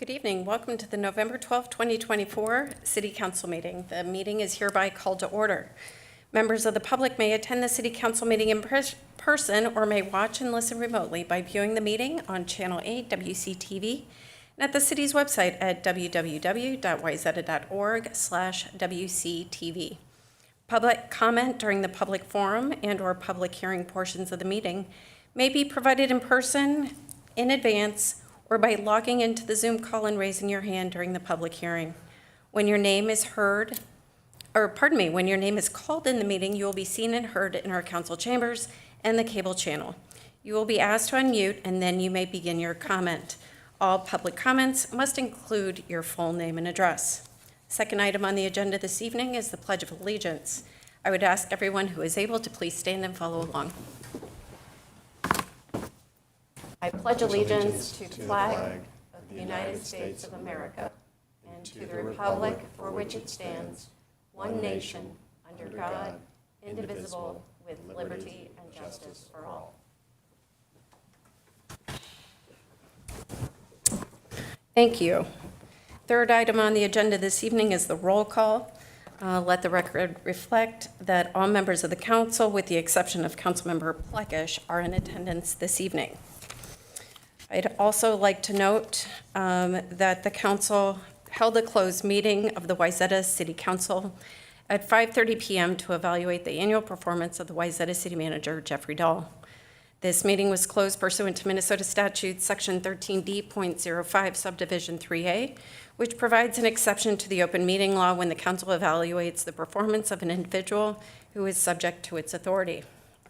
Good evening. Welcome to the November 12, 2024 City Council meeting. The meeting is hereby called to order. Members of the public may attend the City Council meeting in person or may watch and listen remotely by viewing the meeting on Channel 8 WCTV and at the city's website at www.wayzata.org/WCTV. Public comment during the public forum and/or public hearing portions of the meeting may be provided in person, in advance, or by logging into the Zoom call and raising your hand during the public hearing. When your name is when your name is called in the meeting, you will be seen and heard in our council chambers and the cable channel. You will be asked to unmute, and then you may begin your comment. All public comments must include your full name and address. Second item on the agenda this evening is the Pledge of Allegiance. I would ask everyone who is able to please stand and follow along. I pledge allegiance to the flag of the United States of America and to the republic for which it stands, one nation, under God, indivisible, with liberty and justice for all. Thank you. Third item on the agenda this evening is the roll call. Let the record reflect that all members of the council, with the exception of Councilmember Plekish, are in attendance this evening. I'd also like to note that the council held a closed meeting of the Wayzata City Council at 5:30 p.m. to evaluate the annual performance of the Wayzata City Manager, Jeffrey Dahl. This meeting was closed pursuant to Minnesota Statute Section 13D.05 Subdivision 3A, which provides an exception to the open meeting law when the council evaluates the performance of an individual who is subject to its authority.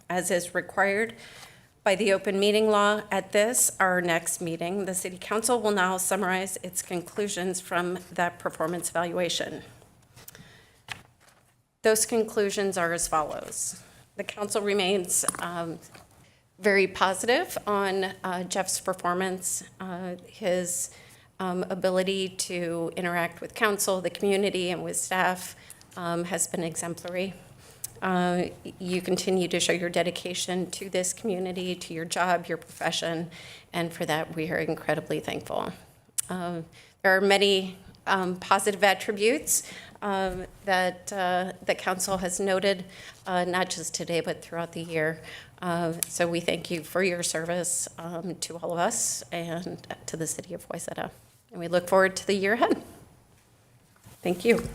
As is required by the open meeting law, at our next meeting, the City Council will now summarize its conclusions from that performance evaluation. Those conclusions are as follows. The council remains very positive on Jeff's performance, his ability to interact with council, the community, and with staff has been exemplary. You continue to show your dedication to this community, to your job, your profession, and for that we are incredibly thankful. There are many positive attributes that the council has noted, not just today but throughout the year. So we thank you for your service to all of us and to the city of Wayzata. And we look forward to the year ahead. Thank you.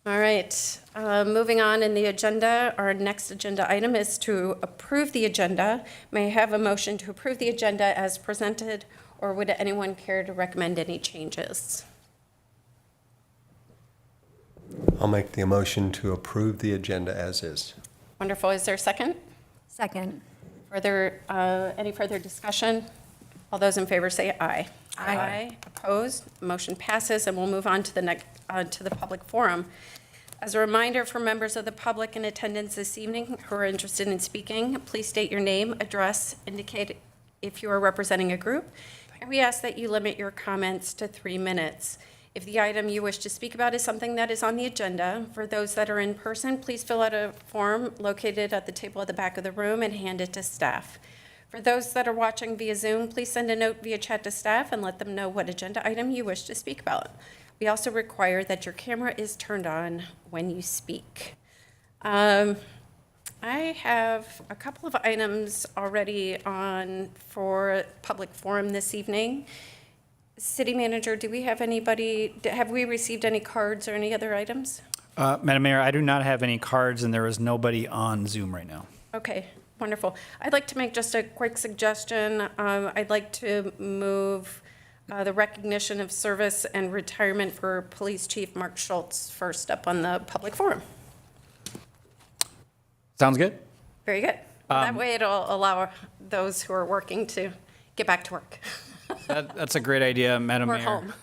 All right, moving on in the agenda, our next agenda item is to approve the agenda. May I have a motion to approve the agenda as presented, or would anyone care to recommend any changes? I'll make the motion to approve the agenda as is. Wonderful. Is there a second? Second. Any further discussion? All those in favor say aye. Aye. Opposed? Motion passes, and we'll move on to the to the public forum. As a reminder for members of the public in attendance this evening who are interested in speaking, please state your name, address, indicate if you are representing a group, and we ask that you limit your comments to 3 minutes. If the item you wish to speak about is something that is on the agenda, for those that are in person, please fill out a form located at the table at the back of the room and hand it to staff. For those that are watching via Zoom, please send a note via chat to staff and let them know what agenda item you wish to speak about. We also require that your camera is turned on when you speak. I have a couple of items already on for public forum this evening. City Manager, do we have have we received any cards or any other items? Madam Mayor, I do not have any cards, and there is nobody on Zoom right now. Okay, wonderful. I'd like to make just a quick suggestion. I'd like to move the recognition of service and retirement for Police Chief Mark Schultz first up on the public forum. Sounds good. Very good. That way it'll allow those who are working to get back to work. That's a great idea, Madam We're Mayor. home.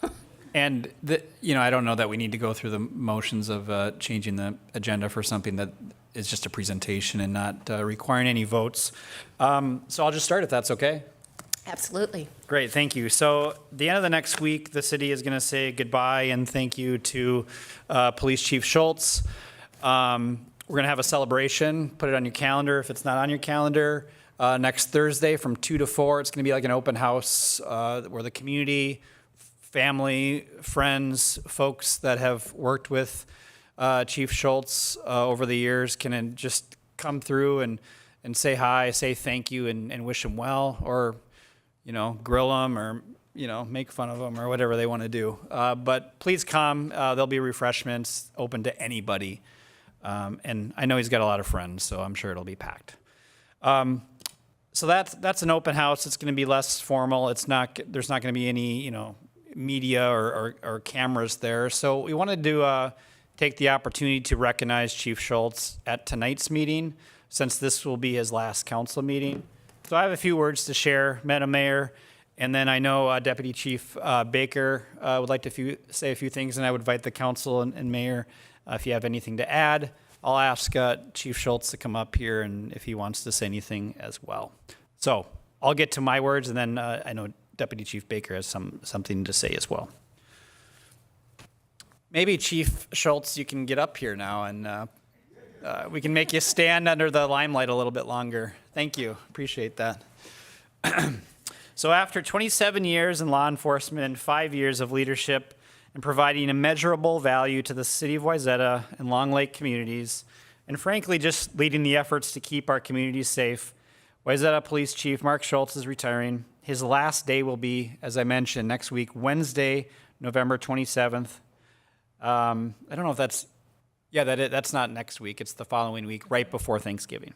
And I don't know that we need to go through the motions of changing the agenda for something that is just a presentation and not requiring any votes. So I'll just start if that's okay. Absolutely. Great, thank you. So the end of the next week, the city is going to say goodbye and thank you to Police Chief Schultz. We're going to have a celebration. Put it on your calendar if it's not on your calendar. next Thursday from 2 to 4. It's going to be like an open house where the community, family, friends, folks that have worked with Chief Schultz over the years can just come through and say hi, say thank you, and wish him well, or, grill him, or, make fun of him, or whatever they want to do. But please come. There'll be refreshments open to anybody. And I know he's got a lot of friends, so I'm sure it'll be packed. So that's an open house. It's going to be less formal. There's not going to be any, media or cameras there. So we wanted to take the opportunity to recognize Chief Schultz at tonight's meeting, since this will be his last council meeting. So I have a few words to share, Madam Mayor, and then I know Deputy Chief Baker would like to say a few things, and I would invite the council and Mayor if you have anything to add. I'll ask Chief Schultz to come up here and if he wants to say anything as well. So I'll get to my words, and then I know Deputy Chief Baker has something to say as well. Maybe Chief Schultz, you can get up here now, and we can make you stand under the limelight a little bit longer. Thank you. Appreciate that. So after 27 years in law enforcement and 5 years of leadership and providing immeasurable value to the city of Wayzata and Long Lake communities, and frankly, just leading the efforts to keep our communities safe, Wayzata Police Chief Mark Schultz is retiring. His last day will be, as I mentioned, next week, Wednesday, November 27th. I don't know if that's not next week. It's the following week, right before Thanksgiving.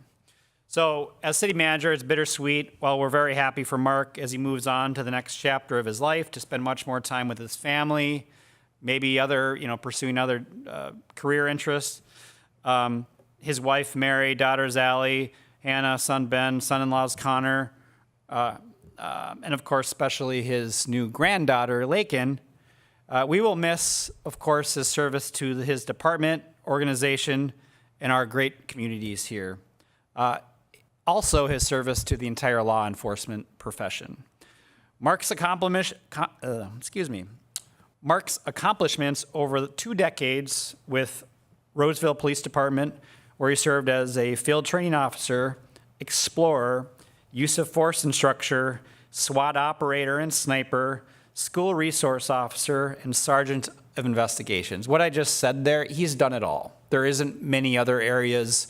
So as city manager, it's bittersweet. While we're very happy for Mark as he moves on to the next chapter of his life to spend much more time with his family, maybe pursuing other career interests. His wife, Mary, daughters, Allie, Hannah, son, Ben, son-in-laws, Connor, and of course, especially his new granddaughter, Lakin. We will miss, of course, his service to his department, organization, and our great communities here. Also, his service to the entire law enforcement profession. Mark's accomplishments over 2 decades with Roseville Police Department, where he served as a field training officer, explorer, use of force instructor, SWAT operator and sniper, school resource officer, and sergeant of investigations. What I just said there, he's done it all. There isn't many other areas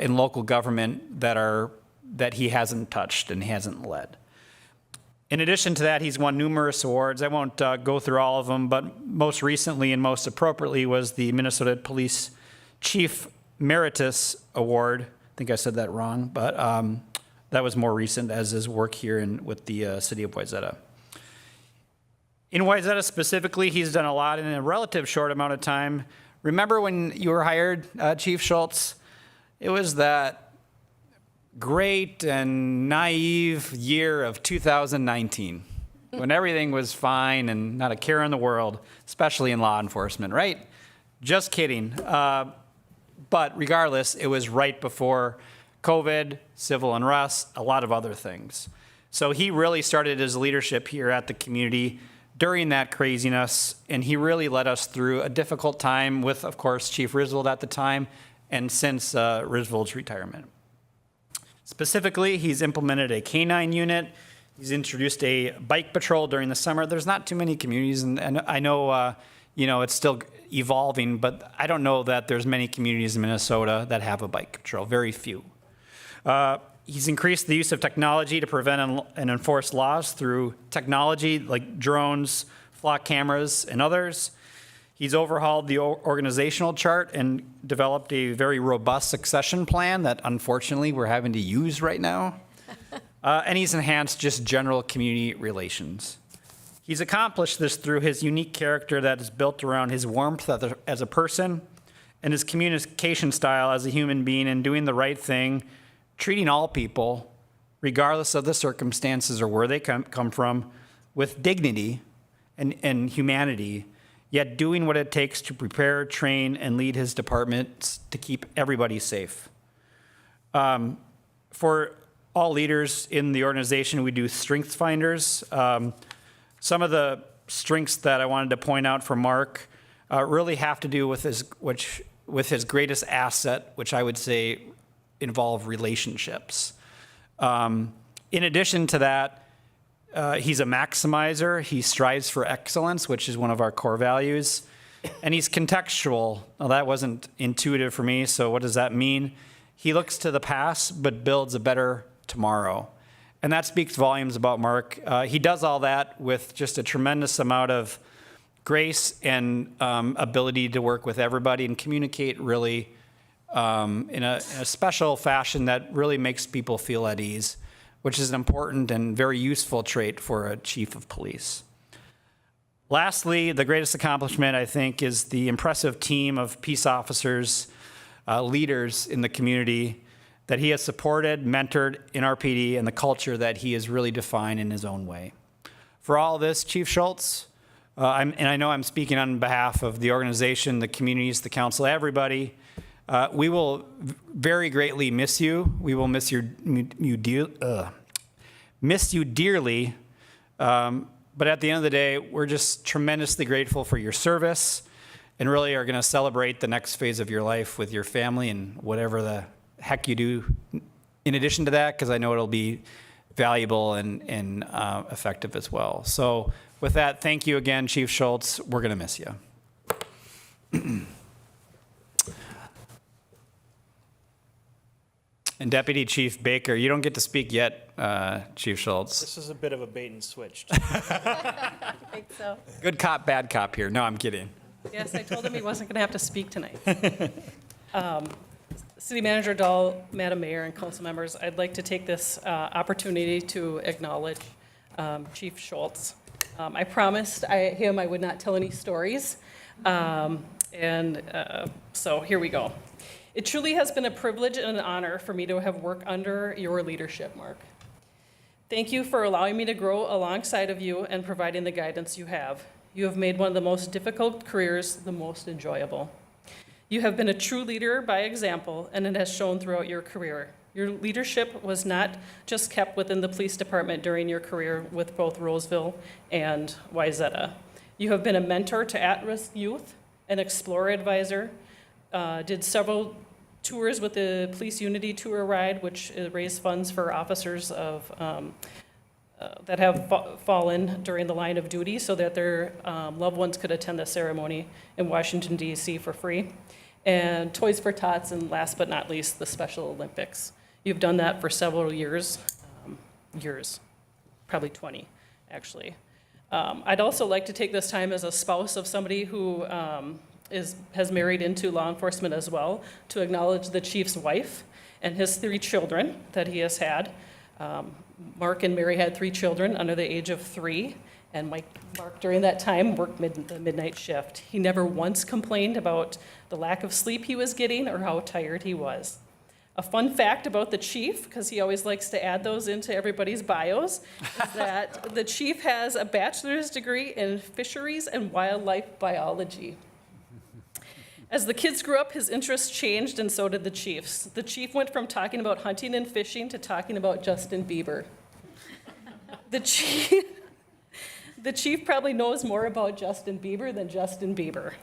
in local government that he hasn't touched and he hasn't led. In addition to that, he's won numerous awards. I won't go through all of them, but most recently and most appropriately was the Minnesota Police Chief Meritus Award. I think I said that wrong, but that was more recent as his work here with the city of Wayzata. In Wayzata specifically, he's done a lot in a relative short amount of time. Remember when you were hired, Chief Schultz? It was that great and naive year of 2019 when everything was fine and not a care in the world, especially in law enforcement, right? Just kidding. But regardless, it was right before COVID, civil unrest, a lot of other things. So he really started his leadership here at the community during that craziness, and he really led us through a difficult time with, of course, Chief Risvold at the time, and since Risvold's retirement. Specifically, he's implemented a K-9 unit. He's introduced a bike patrol during the summer. There's not too many communities, and I know, it's still evolving, but I don't know that there's many communities in Minnesota that have a bike patrol, very few. He's increased the use of technology to prevent and enforce laws through technology like drones, flock cameras, and others. He's overhauled the organizational chart and developed a very robust succession plan that unfortunately we're having to use right now. And he's enhanced just general community relations. He's accomplished this through his unique character that is built around his warmth as a person and his communication style as a human being and doing the right thing, treating all people, regardless of the circumstances or where they come from, with dignity and humanity, yet doing what it takes to prepare, train, and lead his departments to keep everybody safe. For all leaders in the organization, we do strengths finders. Some of the strengths that I wanted to point out for Mark really have to do with his greatest asset, which I would say involve relationships. In addition to that, he's a maximizer. He strives for excellence, which is one of our core values. And he's contextual. Now, that wasn't intuitive for me, so what does that mean? He looks to the past, but builds a better tomorrow. And that speaks volumes about Mark. He does all that with just a tremendous amount of grace and ability to work with everybody and communicate really in a special fashion that really makes people feel at ease, which is an important and very useful trait for a chief of police. Lastly, the greatest accomplishment, I think, is the impressive team of peace officers, leaders in the community that he has supported, mentored in our PD, and the culture that he has really defined in his own way. For all this, Chief Schultz, and I know I'm speaking on behalf of the organization, the communities, the council, everybody, we will very greatly miss you. We will miss miss you dearly. But at the end of the day, we're just tremendously grateful for your service and really are going to celebrate the next phase of your life with your family and whatever the heck you do in addition to that, because I know it'll be valuable and effective as well. So with that, thank you again, Chief Schultz. We're going to miss you. And Deputy Chief Baker, you don't get to speak yet, Chief Schultz. This is a bit of a bait and switch. I think so. Good cop, bad cop here. No, I'm kidding. Yes, I told him he wasn't going to have to speak tonight. City Manager Dahl, Madam Mayor, and council members, I'd like to take this opportunity to acknowledge Chief Schultz. I promised him I would not tell any stories, so here we go. It truly has been a privilege and an honor for me to have worked under your leadership, Mark. Thank you for allowing me to grow alongside of you and providing the guidance you have. You have made one of the most difficult careers the most enjoyable. You have been a true leader by example, and it has shown throughout your career. Your leadership was not just kept within the police department during your career with both Roseville and Wayzata. You have been a mentor to at-risk youth, an explorer advisor, did several tours with the Police Unity Tour Ride, which raised funds for officers of that have fallen during the line of duty so that their loved ones could attend the ceremony in Washington, D.C. for free. And Toys for Tots, and last but not least, the Special Olympics. You've done that for several years, probably 20, actually. I'd also like to take this time as a spouse of somebody who has married into law enforcement as well, to acknowledge the chief's wife and his 3 children that he has had. Mark and Mary had 3 children under the age of 3, and Mark during that time worked the midnight shift. He never once complained about the lack of sleep he was getting or how tired he was. A fun fact about the chief, because he always likes to add those into everybody's bios, is that the chief has a bachelor's degree in fisheries and wildlife biology. As the kids grew up, his interests changed, and so did the chief's. The chief went from talking about hunting and fishing to talking about Justin Bieber. The chief probably knows more about Justin Bieber than Justin Bieber.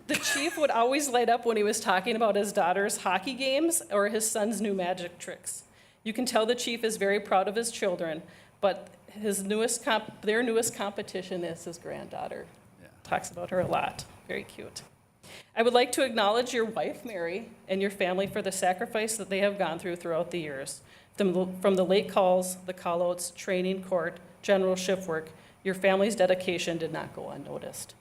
The chief would always light up when he was talking about his daughter's hockey games or his son's new magic tricks. You can tell the chief is very proud of his children, but their newest competition is his granddaughter. Yeah. Talks about her a lot. Very cute. I would like to acknowledge your wife, Mary, and your family for the sacrifice that they have gone throughout the years. From the late calls, the call-outs, training, court, general shift work, your family's dedication did not go unnoticed,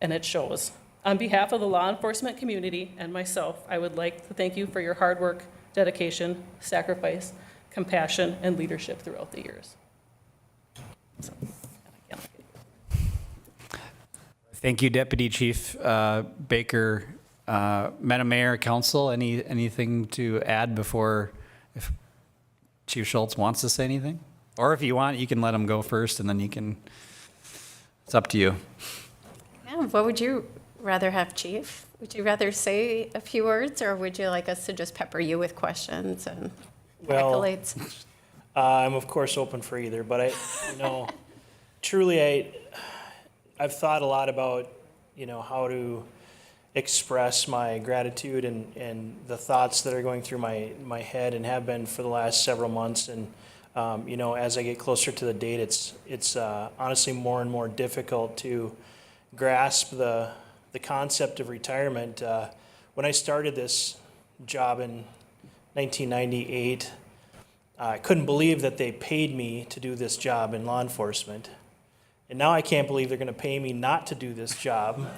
and it shows. On behalf of the law enforcement community and myself, I would like to thank you for your hard work, dedication, sacrifice, compassion, and leadership throughout the years. Thank you, Deputy Chief Baker. Madam Mayor, Council, anything to add before if Chief Schultz wants to say anything? Or if you want, you can let him go first, and then you can, it's up to you. Yeah, what would you rather have, Chief? Would you rather say a few words, or would you like us to just pepper you with questions and accolades? I'm of course open for either, but truly I've thought a lot about, how to express my gratitude and the thoughts that are going through my head and have been for the last several months. And as I get closer to the date, it's honestly more and more difficult to grasp the concept of retirement. When I started this job in 1998, I couldn't believe that they paid me to do this job in law enforcement. And now I can't believe they're going to pay me not to do this job.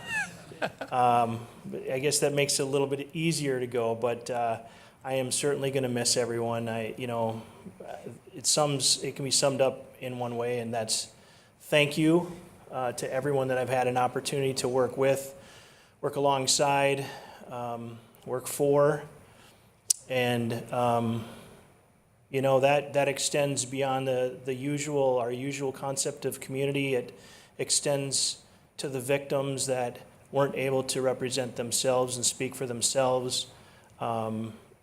I guess that makes it a little bit easier to go, but I am certainly going to miss everyone. It can be summed up in one way, and that's thank you to everyone that I've had an opportunity to work with, work alongside, work for, and that extends beyond our usual concept of community. It extends to the victims that weren't able to represent themselves and speak for themselves.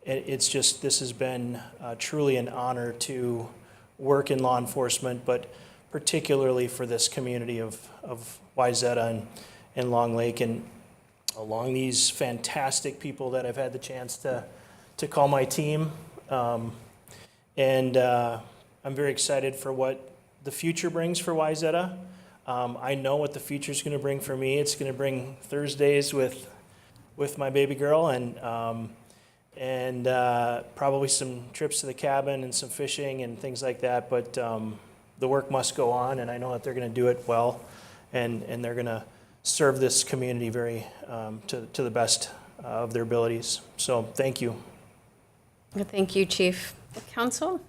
This has been truly an honor to work in law enforcement, but particularly for this community of Wayzata and Long Lake, and along these fantastic people that I've had the chance to call my team. And I'm very excited for what the future brings for Wayzata. I know what the future is going to bring for me. It's going to bring Thursdays with my baby girl, and probably some trips to the cabin and some fishing and things like that. But the work must go on, and I know that they're going to do it well, and they're going to serve this community very to the best of their abilities. So thank you. Thank you, Chief. Council?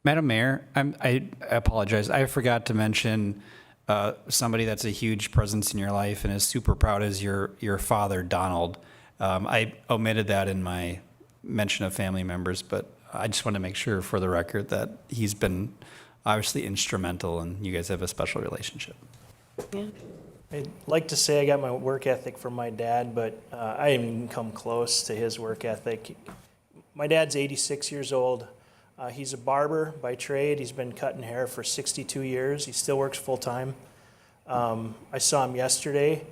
Madam Mayor, I apologize. I forgot to mention somebody that's a huge presence in your life and is super proud is your father, Donald. I omitted that in my mention of family members, but I just want to make sure for the record that he's been obviously instrumental and you guys have a special relationship. Yeah. I'd like to say I got my work ethic from my dad, but I didn't even come close to his work ethic. My dad's 86 years old. He's a barber by trade. He's been cutting hair for 62 years. He still works full time. I saw him yesterday,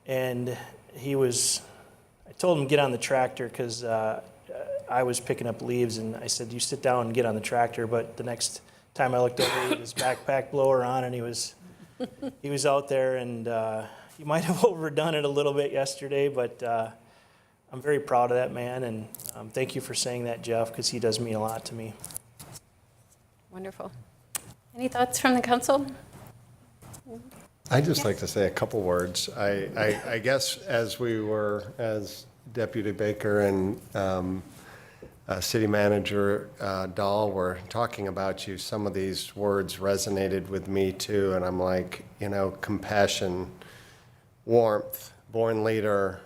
and I told him to get on the tractor because I was picking up leaves, and I said, you sit down and get on the tractor. But the next time I looked over, he had his backpack blower on, and he was out there, and he might have overdone it a little bit yesterday, but I'm very proud of that man, and thank you for saying that, Jeff, because he does mean a lot to me. Wonderful. Any thoughts from the council? I'd just like to say a couple words. I guess as Deputy Baker and City Manager Dahl were talking about you, some of these words resonated with me too, and I'm like, compassion, warmth, born leader,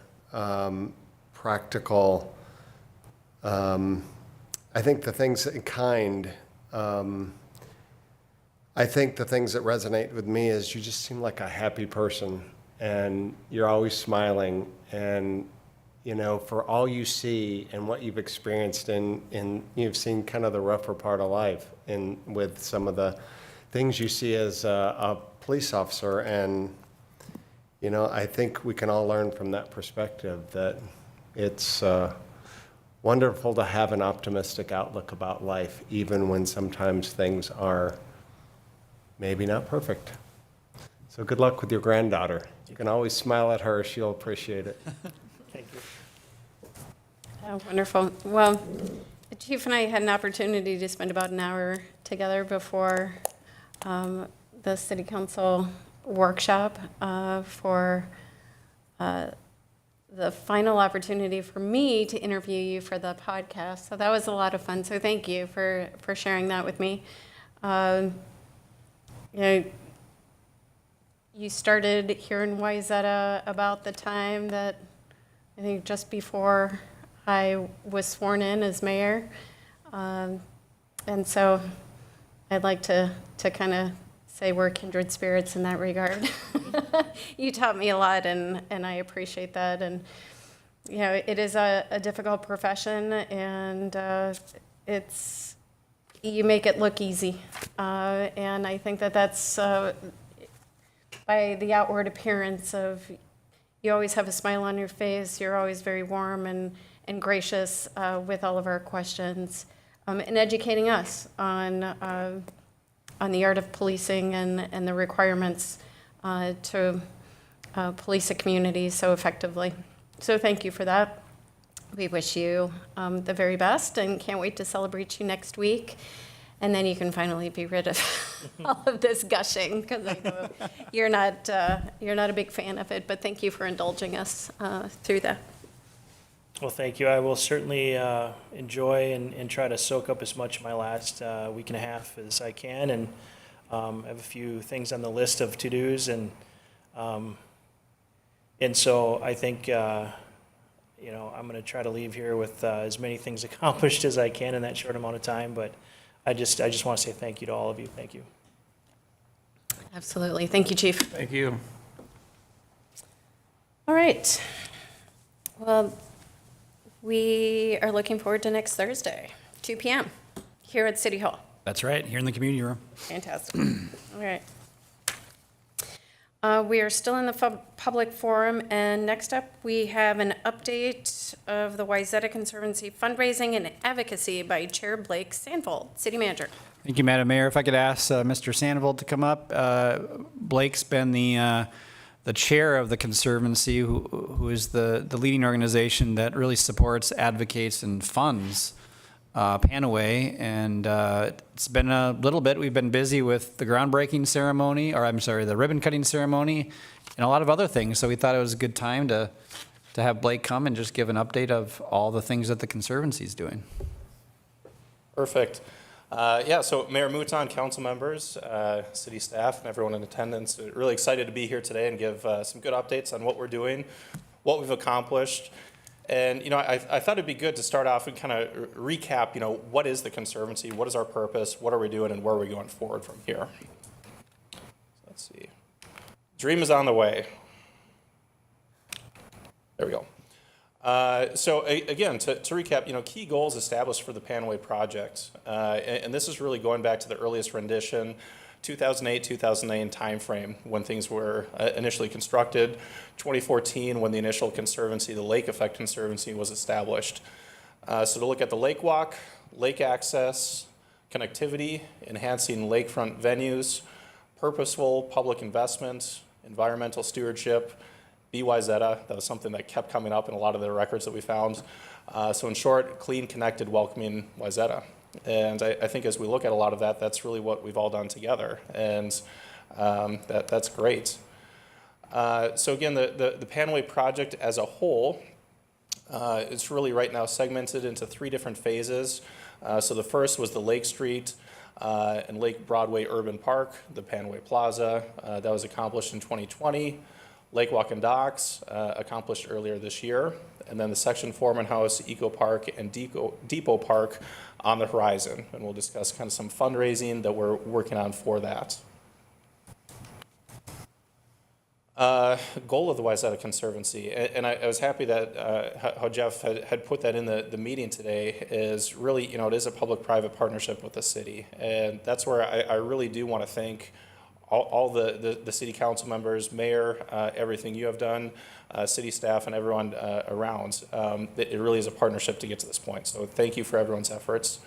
practical. I think the things I think the things that resonate with me is you just seem like a happy person, and you're always smiling, and for all you see and what you've experienced, and you've seen kind of the rougher part of life, and with some of the things you see as a police officer, and I think we can all learn from that perspective that it's wonderful to have an optimistic outlook about life, even when sometimes things are maybe not perfect. So good luck with your granddaughter. You can always smile at her. She'll appreciate it. Thank you. Oh, wonderful. Well, the Chief and I had an opportunity to spend about an hour together before the City Council workshop for the final opportunity for me to interview you for the podcast. So that was a lot of fun. So thank you for sharing that with me. You started here in Wayzata about the time that I think just before I was sworn in as mayor. And so I'd like to kind of say we're kindred spirits in that regard. You taught me a lot, and I appreciate that. And, it is a difficult profession, and you make it look easy. And I think that's by the outward appearance of, You always have a smile on your face. You're always very warm and gracious with all of our questions, and educating us on the art of policing and the requirements to police a community so effectively. So thank you for that. We wish you the very best and can't wait to celebrate you next week. And then you can finally be rid of all of this gushing, because I know you're not a big fan of it, but thank you for indulging us through that. Well, thank you. I will certainly enjoy and try to soak up as much of my last week and a half as I can, and I have a few things on the list of to-dos, and so I think I'm going to try to leave here with as many things accomplished as I can in that short amount of time. But I just want to say thank you to all of you. Thank you. Absolutely. Thank you, Chief. Thank you. All right. Well, we are looking forward to next Thursday, 2 p.m. here at City Hall. That's right, here in the community room. Fantastic. All right. We are still in the public forum, and next up, we have an update of the Wayzata Conservancy fundraising and advocacy by Chair Blake Sandvold, City Manager. Thank you, Madam Mayor. If I could ask Mr. Sandvold to come up. Blake's been the chair of the Conservancy, who is the leading organization that really supports, advocates, and funds Panaway, and it's been a little bit. We've been busy with the groundbreaking ceremony, the ribbon cutting ceremony, and a lot of other things. So we thought it was a good time to have Blake come and just give an update of all the things that the Conservancy is doing. Perfect. So Mayor Mouton, council members, city staff, and everyone in attendance, really excited to be here today and give some good updates on what we're doing, what we've accomplished. And, I thought it'd be good to start off and kind of recap, what is the Conservancy, what is our purpose, what are we doing, and where are we going forward from here? So let's see. Dream is on the way. There we go. Again, to recap, key goals established for the Panaway project, and this is really going back to the earliest rendition, 2008-2009 timeframe when things were initially constructed, 2014 when the initial conservancy, the Lake Effect Conservancy, was established. So to look at the lake walk, lake access, connectivity, enhancing lakefront venues, purposeful public investment, environmental stewardship, Wayzata. That was something that kept coming up in a lot of the records that we found. So in short, clean, connected, welcoming Wayzata. And I think as we look at a lot of that, that's really what we've all done together. And that's great. So again, the Panaway project as a whole is really right now segmented into 3 different phases. So the first was the Lake Street and Lake Broadway Urban Park, the Panaway Plaza. That was accomplished in 2020. Lake Walk and Docks, accomplished earlier this year. And then the Section Foreman House, Eco Park, and Depot Park on the horizon. And we'll discuss kind of some fundraising that we're working on for that. Goal of the Wayzata Conservancy, and I was happy that how Jeff had put that in the meeting today, is really, it is a public-private partnership with the city. And that's where I really do want to thank all the city council members, mayor, everything you have done, city staff, and everyone around. It really is a partnership to get to this point. So thank you for everyone's efforts.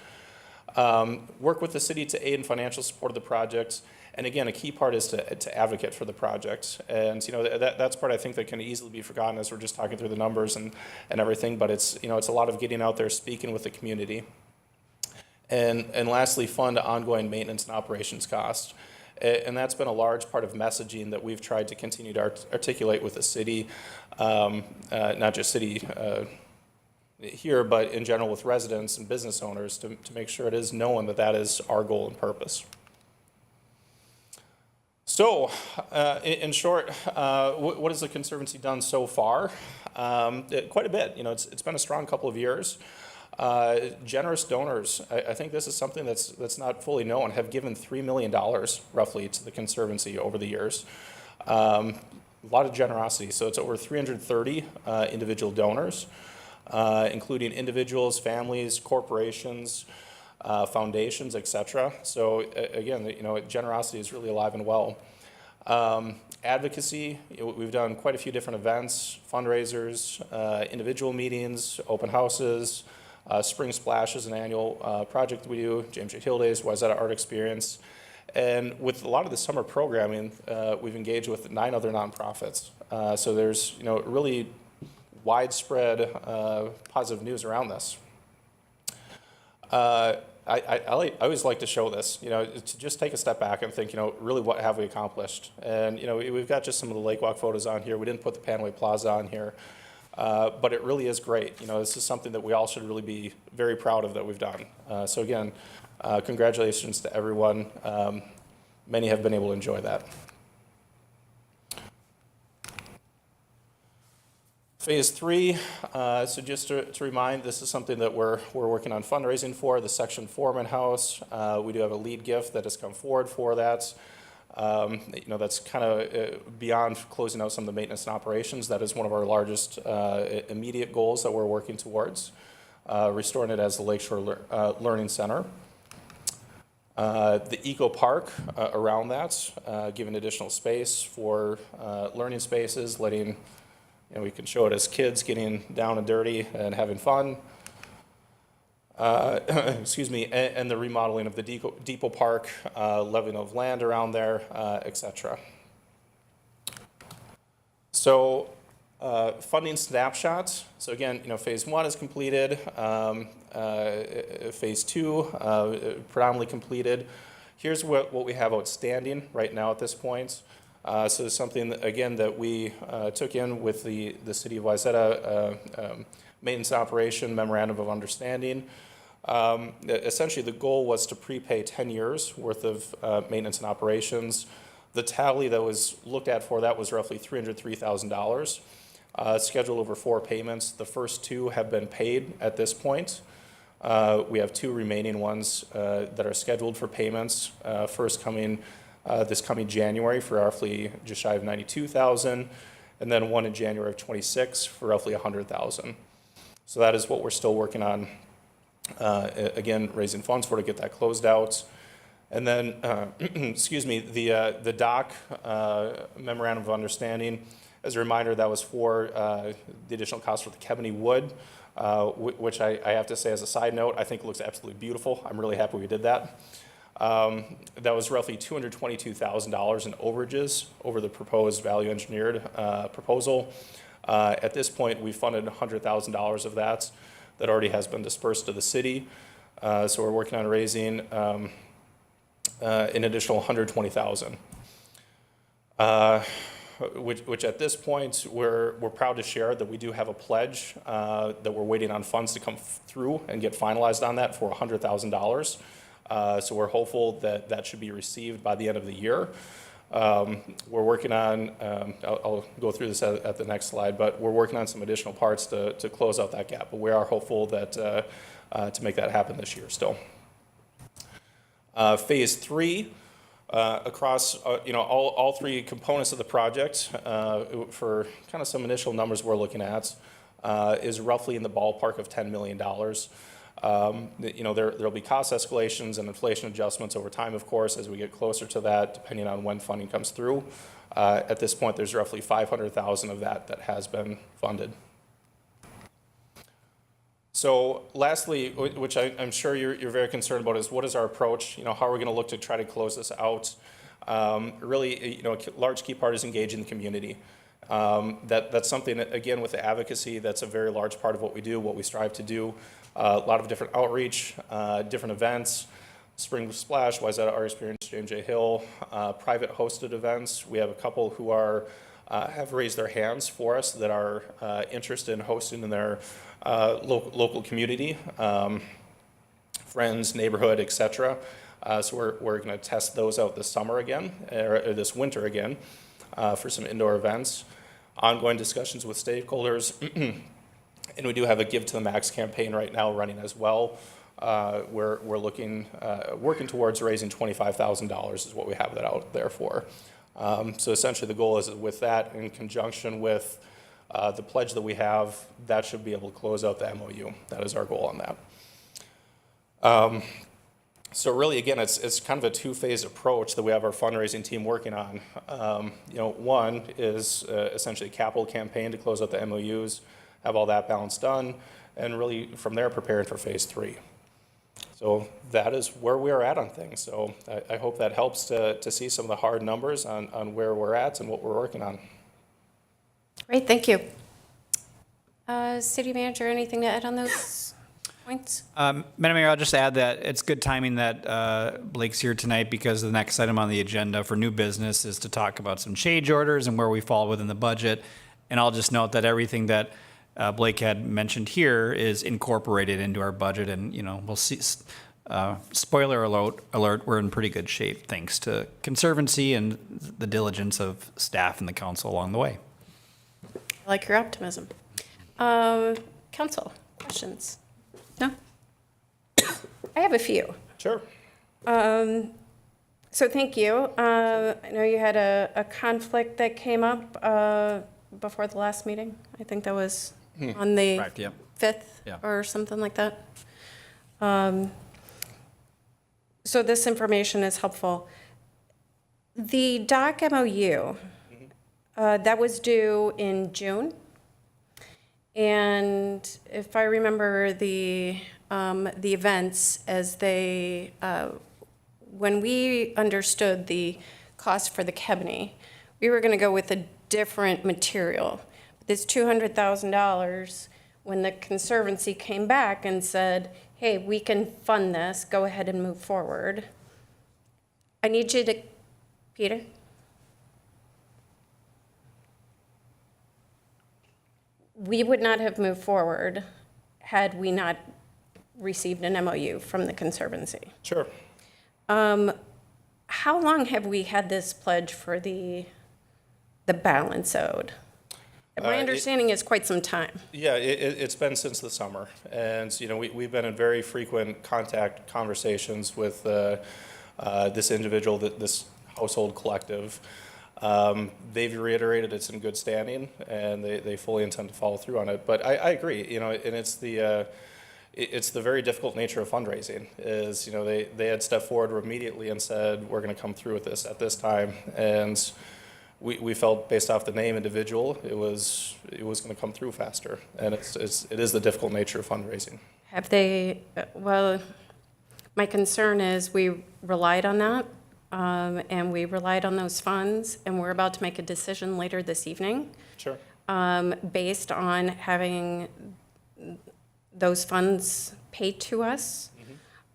Work with the city to aid in financial support of the project. And again, a key part is to advocate for the project. And that's part I think that can easily be forgotten as we're just talking through the numbers and everything. But it's a lot of getting out there, speaking with the community. And lastly, fund ongoing maintenance and operations costs. And that's been a large part of messaging that we've tried to continue to articulate with the city, not just city here, but in general with residents and business owners to make sure it is known that is our goal and purpose. So, in short, what has the Conservancy done so far? Quite a bit. It's been a strong couple of years. Generous donors, I think this is something that's not fully known, have given $3 million roughly to the Conservancy over the years. A lot of generosity, so it's over 330 individual donors, including individuals, families, corporations, foundations, etc. So again, generosity is really alive and well. Advocacy, we've done quite a few different events, fundraisers, individual meetings, open houses, Spring Splash is an annual project we do, James J. Hill Days, Wayzata Art Experience. And with a lot of the summer programming, we've engaged with 9 other nonprofits. So there's really widespread positive news around this. I always like to show this, to just take a step back and think, really what have we accomplished? And, we've got just some of the Lake Walk photos on here. We didn't put the Panway Plaza on here, but it really is great. This is something that we all should really be very proud of that we've done. So again, congratulations to everyone. Many have been able to enjoy that. Phase 3, so just to remind, this is something that we're working on fundraising for, the Section Foreman House. We do have a lead gift that has come forward for that. That's kind of beyond closing out some of the maintenance and operations. That is one of our largest immediate goals that we're working towards, restoring it as the Lakeshore Learning Center. The Eco Park around that, giving additional space for learning spaces, letting we can show it as kids getting down and dirty and having fun. Excuse me, and the remodeling of the Depot Park, leveling of land around there, etc. So, funding snapshots. So again, phase 1 is completed. Phase 2, predominantly completed. Here's what we have outstanding right now at this point. So it's something, again, that we took in with the City of Wayzata Maintenance Operation Memorandum of Understanding. Essentially, the goal was to prepay 10 years worth of maintenance and operations. The tally that was looked at for that was roughly $303,000. Scheduled over 4 payments. The first 2 have been paid at this point. We have 2 remaining ones that are scheduled for payments. First coming this coming January for roughly just shy of $92,000, and then one in January of 26 for roughly $100,000. So that is what we're still working on. Again, raising funds for to get that closed out. And then, excuse me, the dock memorandum of understanding. As a reminder, that was for the additional cost for the Kebney wood, which I have to say as a side note, I think looks absolutely beautiful. I'm really happy we did that. That was roughly $222,000 in overages over the proposed value engineered proposal. At this point, we funded $100,000 of that. That already has been dispersed to the city. So we're working on raising an additional $120,000. Which at this point, we're proud to share that we do have a pledge that we're waiting on funds to come through and get finalized on that for $100,000. So we're hopeful that that should be received by the end of the year. We're working on, I'll go through this at the next slide, but we're working on some additional parts to close out that gap. But we are hopeful that to make that happen this year still. Phase 3, across all 3 components of the project, for kind of some initial numbers we're looking at, is roughly in the ballpark of $10 million. There'll be cost escalations and inflation adjustments over time, of course, as we get closer to that, depending on when funding comes through. At this point, there's roughly $500,000 of that has been funded. So lastly, which I'm sure you're very concerned about, is what is our approach? How are we going to look to try to close this out? Really, a large key part is engaging the community. That's something, again, with the advocacy, that's a very large part of what we do, what we strive to do. A lot of different outreach, different events, Spring Splash, Wayzata Art Experience, James J. Hill, private hosted events. We have a couple who have raised their hands for us that are interested in hosting in their local community, friends, neighborhood, etc. So we're going to test those out this summer again, or this winter again, for some indoor events. Ongoing discussions with stakeholders. And we do have a Give to the Max campaign right now running as well. We're working towards raising $25,000 is what we have that out there for. So essentially the goal is with that, in conjunction with the pledge that we have, that should be able to close out the MOU. That is our goal on that. So really, again, it's kind of a two-phase approach that we have our fundraising team working on. One is essentially a capital campaign to close out the MOUs, have all that balance done, and really from there preparing for phase 3. So that is where we are at on things. So I hope that helps to see some of the hard numbers on where we're at and what we're working on. Great, thank you. City Manager, anything to add on those points? Madam Mayor, I'll just add that it's good timing that Blake's here tonight because the next item on the agenda for new business is to talk about some change orders and where we fall within the budget. And I'll just note that everything that Blake had mentioned here is incorporated into our budget, and we'll see. Spoiler alert, we're in pretty good shape thanks to Conservancy and the diligence of staff and the council along the way. I like your optimism. Council, questions? No? I have a few. Sure. So thank you. I know you had a conflict that came up before the last meeting. I think that was on the Correct, yeah. 5th Yeah. or something like that. So this information is helpful. The doc MOU, that was due in June. And if I remember the events as they, when we understood the cost for the Kebney, we were going to go with a different material. This $200,000, when the Conservancy came back and said, hey, we can fund this, go ahead and move forward. I need you to, Peter? We would not have moved forward had we not received an MOU from the Conservancy. Sure. How long have we had this pledge for the balance owed? My understanding is quite some time. Yeah, it's been since the summer, and we've been in very frequent conversations with this individual, this household collective. They've reiterated it's in good standing, and they fully intend to follow through on it. But I agree, and it's the very difficult nature of fundraising. Is they had stepped forward immediately and said we're going to come through with this at this time, and we felt based off the name individual, it was going to come through faster, and it is the difficult nature of fundraising. Have they, well, my concern is we relied on that, and we relied on those funds, and we're about to make a decision later this evening. Sure. Based on having those funds paid to us.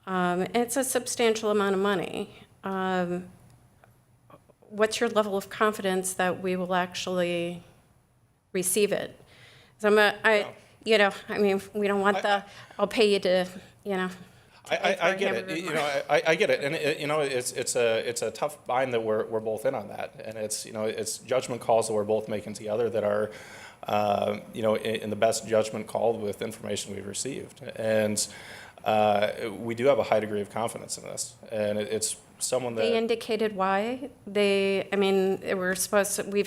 It's a substantial amount of money. What's your level of confidence that we will actually receive it? So I mean, we don't want I'll pay you to, I get it. I get it, and it's a tough bind that we're both in on that, and it's judgment calls that we're both making together that are, in the best judgment call with information we've received, and we do have a high degree of confidence in this, and it's someone that they indicated why we've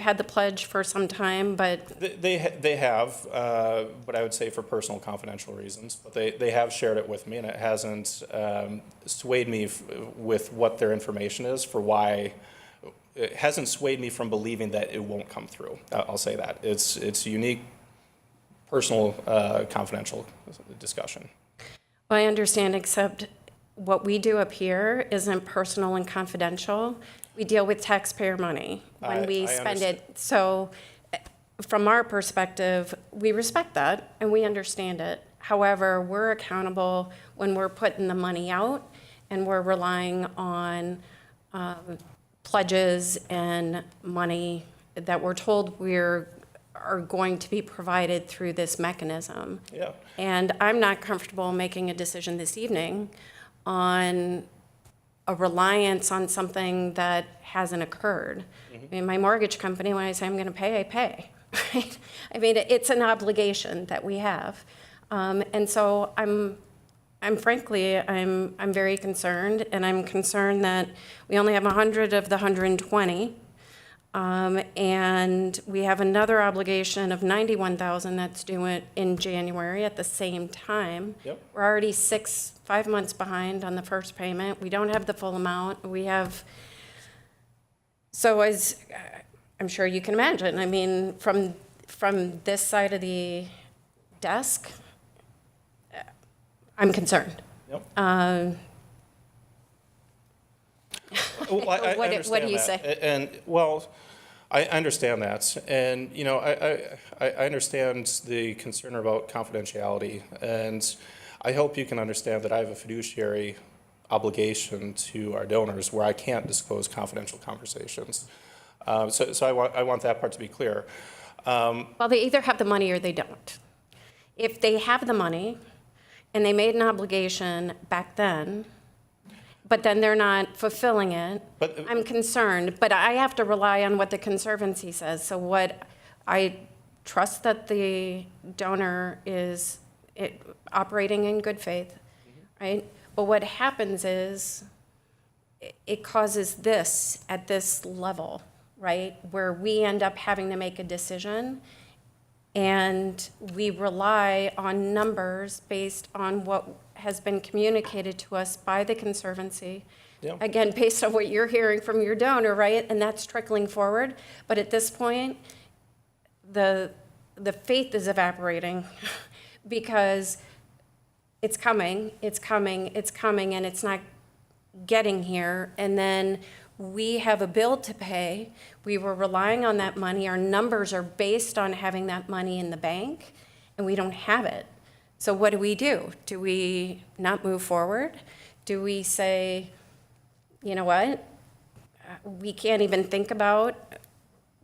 had the pledge for some time, but they have, but I would say for personal confidential reasons. But they have shared it with me, and it hasn't swayed me with what their information is for why. It hasn't swayed me from believing that it won't come through. I'll say that it's unique, personal, confidential discussion. I understand, except what we do up here isn't personal and confidential. We deal with taxpayer money when we spend it. So from our perspective, we respect that and we understand it. However, we're accountable when we're putting the money out and we're relying on pledges and money that we're told are going to be provided through this mechanism. Yeah. And I'm not comfortable making a decision this evening on a reliance on something that hasn't occurred. I mean, my mortgage company, when I say I'm going to pay, I pay. Right? I mean, it's an obligation that we have, and so I'm frankly very concerned, and I'm concerned that we only have 100 of the 120. And we have another obligation of 91,000 that's due in January at the same time. Yep. We're already 5 months behind on the first payment. We don't have the full amount. So as I'm sure you can imagine, I mean, from this side of the desk, I'm concerned. Yep. What do understand you that. say? And, well, I understand that. And, you know, I understand the concern about confidentiality. And I hope you can understand that I have a fiduciary obligation to our donors where I can't disclose confidential conversations. So I want that part to be clear. Well, they either have the money or they don't. If they have the money and they made an obligation back then, but then they're not fulfilling it, But- I'm concerned. But I have to rely on what the Conservancy says. So I trust that the donor is operating in good faith, right? But what happens is it causes this at this level, right? Where we end up having to make a decision and we rely on numbers based on what has been communicated to us by the Conservancy. Yeah. Again, based on what you're hearing from your donor, right? And that's trickling forward. But at this point, the faith is evaporating because it's coming, and it's not getting here. And then we have a bill to pay. We were relying on that money. Our numbers are based on having that money in the bank, and we don't have it. So what do? Do we not move forward? Do we say, you know what? We can't even think about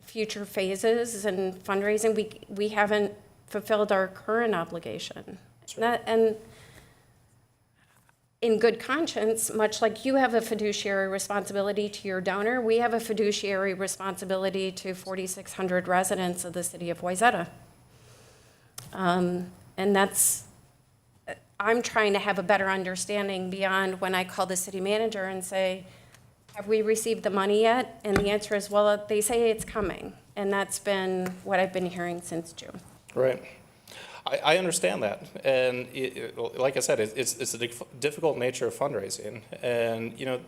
future phases and fundraising. We haven't fulfilled our current obligation. And in good conscience, much like you have a fiduciary responsibility to your donor, we have a fiduciary responsibility to 4,600 residents of the city of Wayzata. And I'm trying to have a better understanding beyond when I call the city manager and say, have we received the money yet? And the answer is, well, they say it's coming. And that's been what I've been hearing since June. Right. I understand that. And like I said, it's the difficult nature of fundraising. And, you know,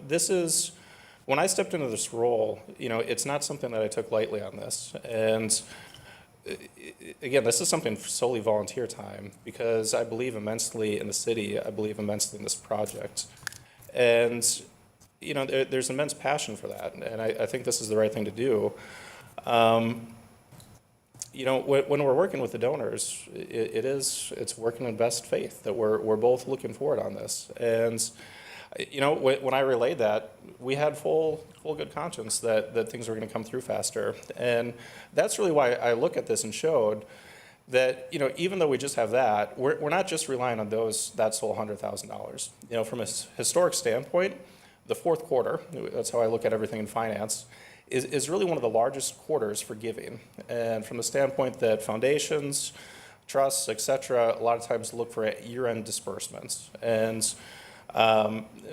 when I stepped into this role, you know, it's not something that I took lightly on this. And again, this is something solely volunteer time because I believe immensely in the city. I believe immensely in this project. And, you know, there's immense passion for that. And I think this is the right thing to do. You know, when we're working with the donors, it's working in best faith that we're both looking forward on this. And, you know, when I relayed that, we had full good conscience that things were going to come through faster. And that's really why I look at this and showed that, you know, even though we just have that, we're not just relying on that sole $100,000. You know, from a historic standpoint, the fourth quarter, that's how I look at everything in finance, is really one of the largest quarters for giving. And from the standpoint that foundations, trusts, et cetera, a lot of times look for year-end disbursements. And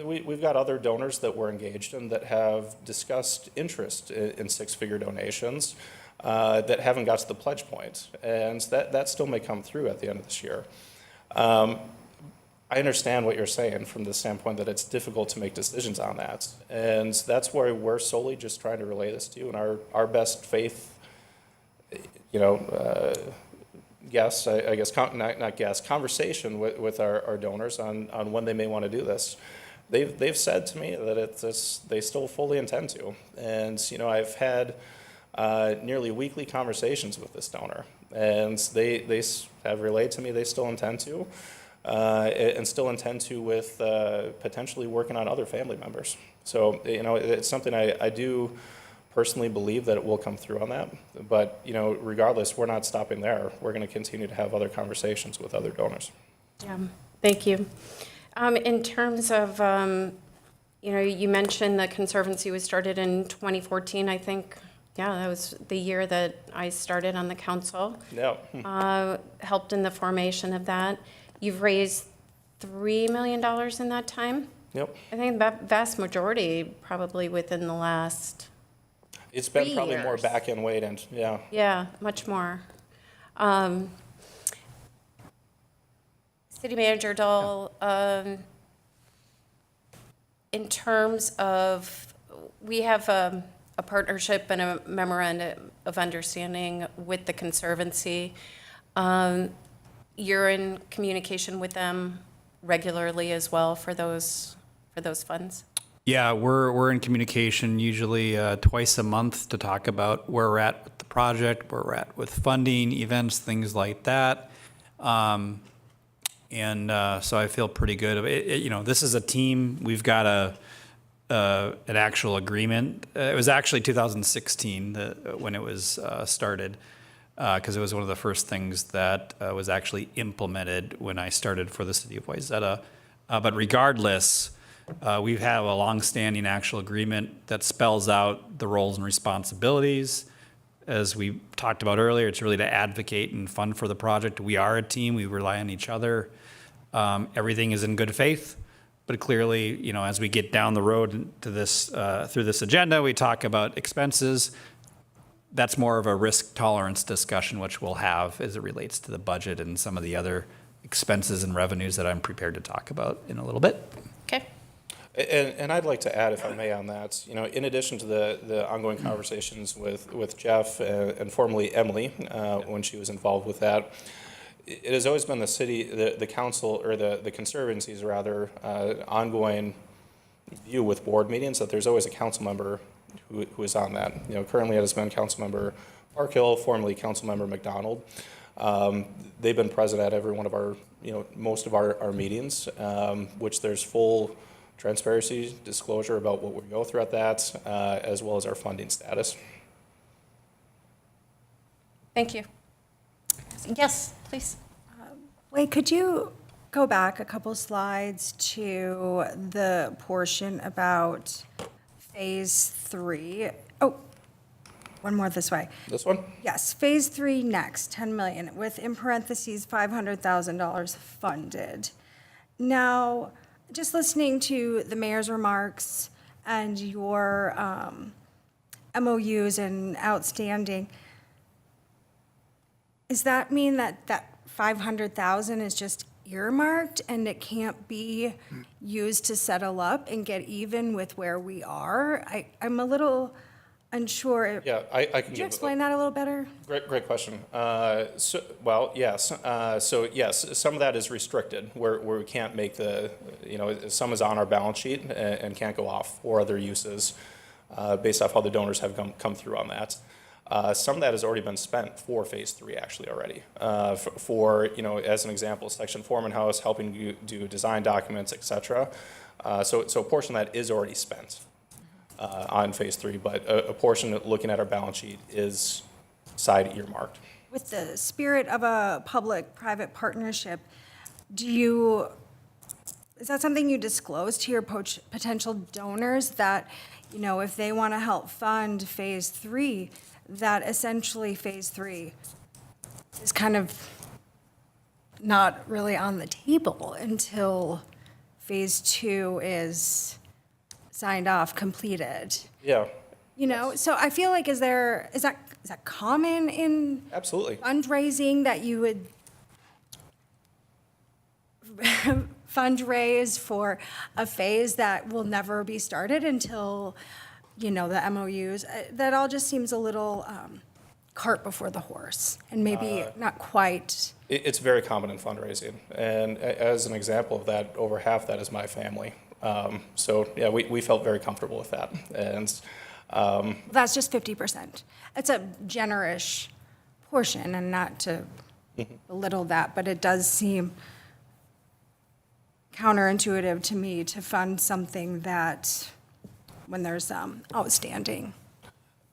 we've got other donors that we're engaged in that have discussed interest in six-figure donations that haven't got to the pledge point. And that still may come through at the end of this year. I understand what you're saying from the standpoint that it's difficult to make decisions on that. And that's why we're solely just trying to relay this to you and our best faith, you know, guess, I guess, not guess, conversation with our donors on when they may want to do this. They've said to me that they still fully intend to. And, you know, I've had nearly weekly conversations with this donor. And they have relayed to me they still intend to. And still intend to with potentially working on other family members. So, you know, it's something I do personally believe that it will come through on that. But, you know, regardless, we're not stopping there. We're going to continue to have other conversations with other donors. Yeah, thank you. In terms of, you know, you mentioned the Conservancy was started in 2014, I think. Yeah, that was the year that I started on the council. Yeah. Helped in the formation of that. You've raised $3 million in that time? Yep. I think the vast majority probably within the last It's been 3 probably more years. back-end weighted, yeah. Yeah, much more. City Manager Dahl, in terms of, we have a partnership and a memorandum of understanding with the Conservancy. You're in communication with them regularly as well for those funds? Yeah, we're in communication usually twice a month to talk about where we're at with the project, where we're at with funding, events, things like that. So I feel pretty good. This is a team. We've got an actual agreement. It was actually 2016 when it was started, because it was one of the first things that was actually implemented when I started for the city of Wayzata. But regardless, we have a longstanding actual agreement that spells out the roles and responsibilities. As we talked about earlier, it's really to advocate and fund for the project. We are a team. We rely on each other. Everything is in good faith. But clearly, as we get down the road to this, through this agenda, we talk about expenses. That's more of a risk tolerance discussion, which we'll have as it relates to the budget and some of the other expenses and revenues that I'm prepared to talk about in a little bit. Okay. And I'd like to add, if I may, on that, in addition to the ongoing conversations with Jeff and formerly Emily, when she was involved with that, it has always been the city, the council, or the Conservancy's rather, ongoing view with board meetings that there's always a council member who is on that. Currently it has been Council Member Parkhill, formerly Council Member McDonald. They've been present at every one of our, most of our meetings, which there's full transparency, disclosure about what we go through at that, as well as our funding status. Thank you. Yes, please. Wait, could you go back a couple slides to the portion about Phase 3? Oh, one more this way. This one? Yes, Phase 3 next, 10 million, with in parentheses, $500,000 funded. Now, just listening to the mayor's remarks and your MOUs and outstanding, does that mean that 500,000 is just earmarked and it can't be used to settle up and get even with where we are? I'm a little unsure. Yeah, I can Could you give explain that a little better? Great question. Yes. So yes, some of that is restricted where we can't make some is on our balance sheet and can't go off for other uses based off how the donors have come through on that. Some of that has already been spent for Phase 3 actually already. As an example, Section Foreman House, helping you do design documents, et cetera. So a portion of that is already spent on Phase 3, but a portion looking at our balance sheet is side earmarked. With the spirit of a public-private partnership, is that something you disclose to your potential donors that, if they want to help fund Phase 3, that essentially Phase 3 is kind of not really on the table until Phase 2 is signed off, completed? Yeah. So I feel like is that common in Absolutely. fundraising that you would fundraise for a phase that will never be started until, the MOUs? That all just seems a little cart before the horse and maybe not quite. It's very common in fundraising. And as an example of that, over half that is my family. So yeah, we felt very comfortable with that. And That's just 50%. It's a generous portion, and not to belittle that, but it does seem counterintuitive to me to fund something that, when there's outstanding.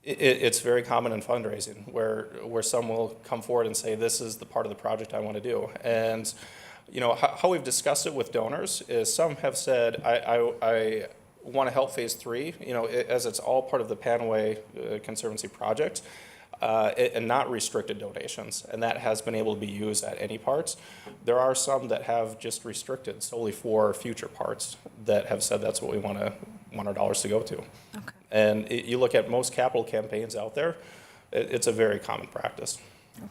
It's very common in fundraising where some will come forward and say, this is the part of the project I want to do. And, how we've discussed it with donors is some have said, I want to help Phase 3, as it's all part of the Panaway Conservancy project, and not restricted donations. And that has been able to be used at any parts. There are some that have just restricted solely for future parts that have said that's what we want our dollars to go to. Okay. And you look at most capital campaigns out there, it's a very common practice. Okay.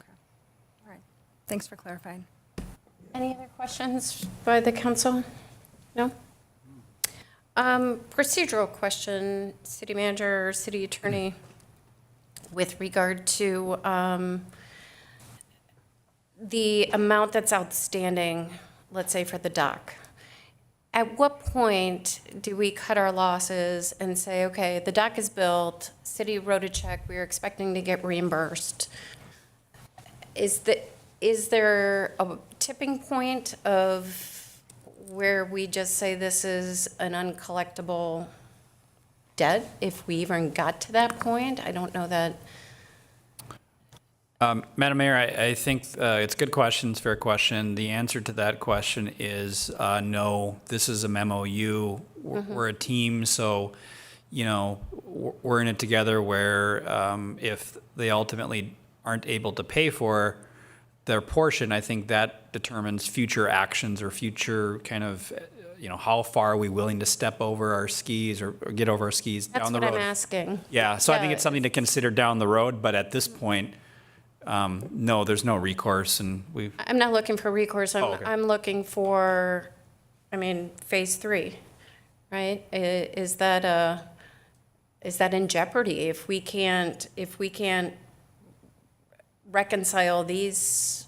All right. Thanks for clarifying. Any other questions by the council? No? Procedural question, city manager or city attorney, with regard to the amount that's outstanding, let's say for the dock. At what point do we cut our losses and say, okay, the dock is built, city wrote a check, we are expecting to get reimbursed? Is there a tipping point of where we just say this is an uncollectible debt, if we even got to that point? I don't know that. Madam Mayor, I think it's a good question, it's a fair question. The answer to that question is no. This is a MOU. We're a team, so, you know, we're in it together where if they ultimately aren't able to pay for their portion, I think that determines future actions or future kind of, you know, how far are we willing to step over our skis or get over our skis down the road. That's what I'm asking. Yeah, so I think it's something to consider down the road, but at this point, no, there's no recourse, and I'm not looking for recourse. okay. I'm looking for, I mean, phase 3, right? Is that in jeopardy if we can't reconcile these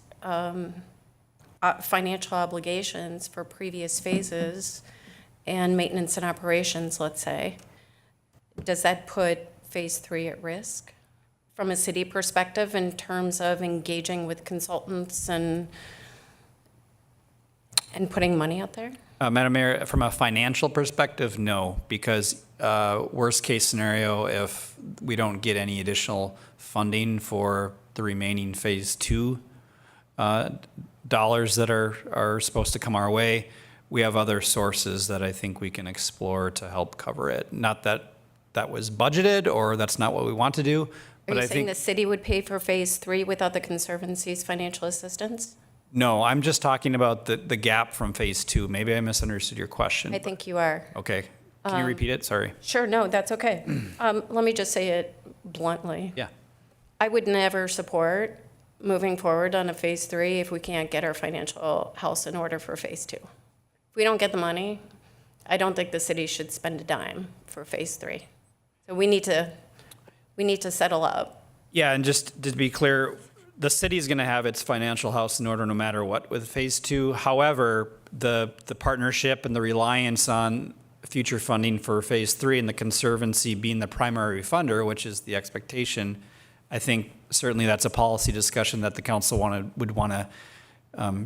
financial obligations for previous phases and maintenance and operations, let's say? Does that put phase 3 at risk from a city perspective in terms of engaging with consultants and putting money out there? Madam Mayor, from a financial perspective, no, because worst case scenario, if we don't get any additional funding for the remaining phase 2 dollars that are supposed to come our way, we have other sources that I think we can explore to help cover it. Not that that was budgeted or that's not what we want to do, Are but you I saying think. the city would pay for phase 3 without the Conservancy's financial assistance? No, I'm just talking about the gap from phase 2. Maybe I misunderstood your question. I think you are. Okay, can you repeat it? Sorry. Sure, no, that's okay. Let me just say it bluntly. Yeah. I would never support moving forward on a phase 3 if we can't get our financial house in order for phase 2. If we don't get the money, I don't think the city should spend a dime for phase 3. So we need to settle up. Yeah, and just to be clear, the city is going to have its financial house in order no matter what with phase 2. However, the partnership and the reliance on future funding for phase 3 and the Conservancy being the primary funder, which is the expectation, I think certainly that's a policy discussion that the council would want to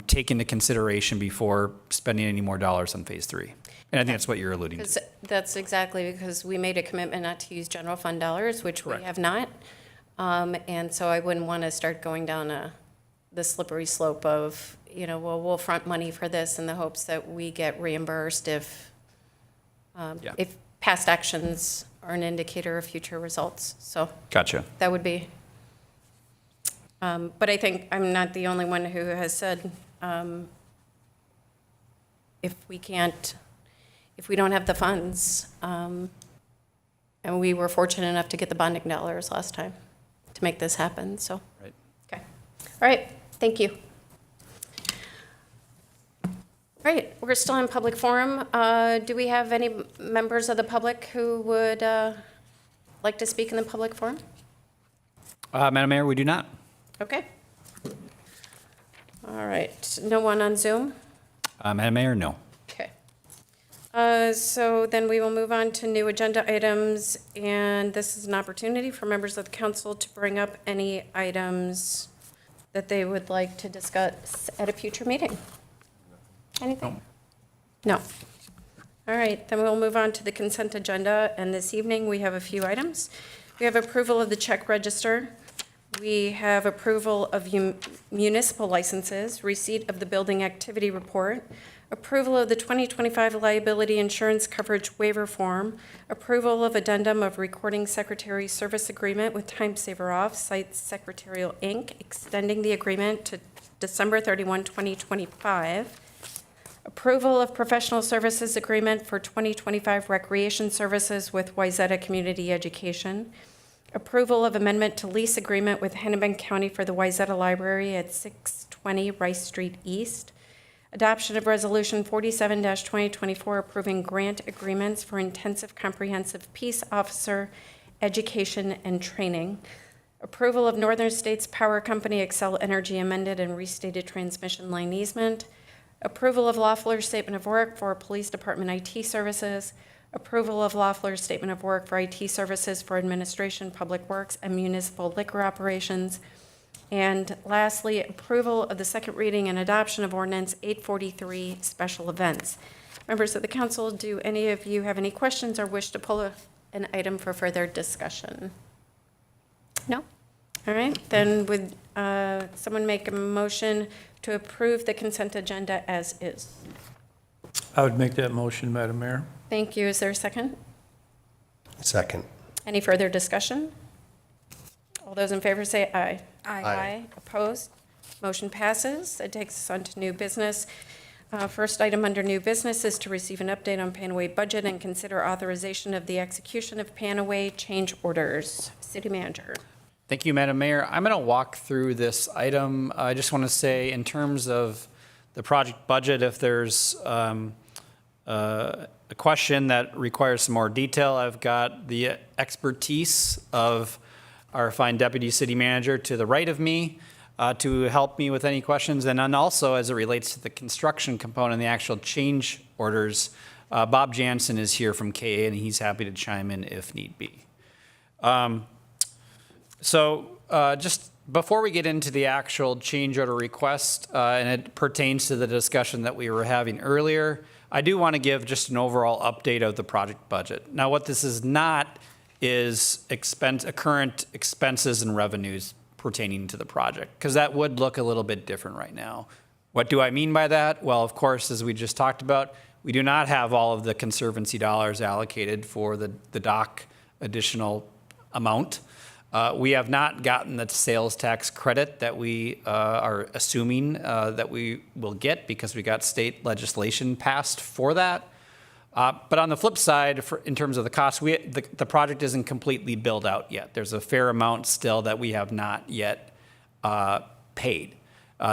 take into consideration before spending any more dollars on phase 3. And I think that's what you're alluding to. That's exactly because we made a commitment not to use general fund dollars, which we Correct. have not. And so I wouldn't want to start going down the slippery slope of, you know, well, we'll front money for this in the hopes that we get reimbursed if past actions are an indicator of future results. So Gotcha. that would be, but I think I'm not the only one who has said, if we don't have the funds, and we were fortunate enough to get the bonding dollars last time to make this happen, so. Right. Okay. All right, thank you. All right, we're still in public forum. Do we have any members of the public who would like to speak in the public forum? Madam Mayor, we do not. Okay. All right, no one on Zoom? Madam Mayor, no. Okay. So then we will move on to new agenda items, and this is an opportunity for members of the council to bring up any items that they would like to discuss at a future meeting. Anything? No. All right, then we'll move on to the consent agenda, and this evening we have a few items. We have approval of the check register. We have approval of municipal licenses, receipt of the building activity report, approval of the 2025 liability insurance coverage waiver form, approval of addendum of recording secretary service agreement with Time Saver Off Site Secretarial Inc., extending the agreement to December 31, 2025. Approval of professional services agreement for 2025 recreation services with Wayzata Community Education. Approval of amendment to lease agreement with Hennepin County for the Wayzata Library at 620 Rice Street East. Adoption of Resolution 47-2024 approving grant agreements for intensive comprehensive peace officer education and training. Approval of Northern States Power Company Excel Energy amended and restated transmission line easement. Approval of Loeffler's statement of work for Police Department IT services. Approval of Loeffler's statement of work for IT services for administration, public works, and municipal liquor operations. And lastly, approval of the second reading and adoption of ordinance 843, special events. Members of the council, do any of you have any questions or wish to pull an item for further discussion? No? All right, then would someone make a motion to approve the consent agenda as is? I would make that motion, Madam Mayor. Thank you. Is there a second? Second. Any further discussion? All those in favor say aye. Aye. Opposed? Motion passes. It takes us on to new business. First item under new business is to receive an update on Panaway budget and consider authorization of the execution of Panaway change orders. City Manager. Thank you, Madam Mayor. I'm going to walk through this item. I just want to say, in terms of the project budget, if there's a question that requires some more detail, I've got the expertise of our fine Deputy City Manager to the right of me to help me with any questions. And then also, as it relates to the construction component, the actual change orders, Bob Jansen is here from KA, and he's happy to chime in if need be. Just before we get into the actual change order request, and it pertains to the discussion that we were having earlier, I do want to give just an overall update of the project budget. Now, what this is not is current expenses and revenues pertaining to the project, because that would look a little bit different right now. What do I mean by that? Well, of course, as we just talked about, we do not have all of the conservancy dollars allocated for the dock additional amount. We have not gotten the sales tax credit that we are assuming that we will get because we got state legislation passed for that. But on the flip side, in terms of the cost, the project isn't completely built out yet. There's a fair amount still that we have not yet paid,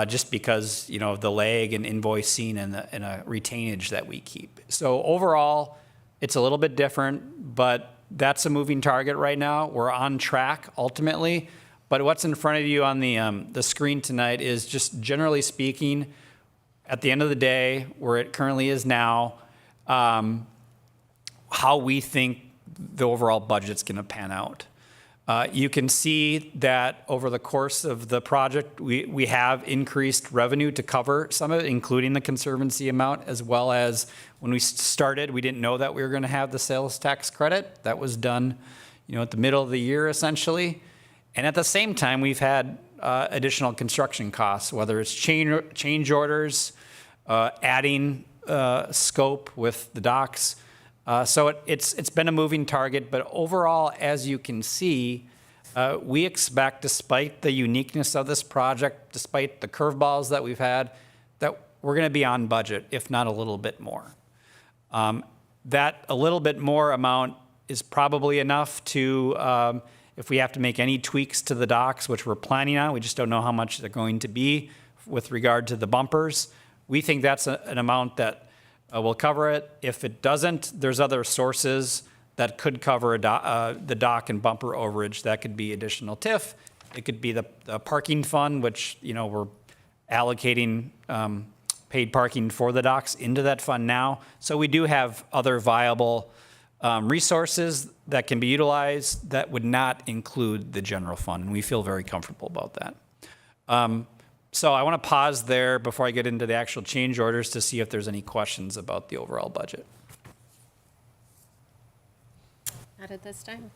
just because of the lag and invoicing and a retainage that we keep. So overall, it's a little bit different, but that's a moving target right now. We're on track ultimately, but what's in front of you on the screen tonight is just generally speaking, at the end of the day, where it currently is now, how we think the overall budget's going to pan out. You can see that over the course of the project, we have increased revenue to cover some of it, including the conservancy amount, as well as when we started, we didn't know that we were going to have the sales tax credit. That was done, at the middle of the year, essentially. And at the same time, we've had additional construction costs, whether it's change orders, adding scope with the docks. So it's been a moving target, but overall, as you can see, we expect, despite the uniqueness of this project, despite the curveballs that we've had, that we're going to be on budget, if not a little bit more. That a little bit more amount is probably enough to, if we have to make any tweaks to the docks, which we're planning on, we just don't know how much they're going to be with regard to the bumpers. We think that's an amount that will cover it. If it doesn't, there's other sources that could cover the dock and bumper overage. That could be additional TIF. It could be the parking fund, which we're allocating paid parking for the docks into that fund now. So we do have other viable resources that can be utilized that would not include the general fund, and we feel very comfortable about that. So I want to pause there before I get into the actual change orders to see if there's any questions about the overall budget. Not at this time.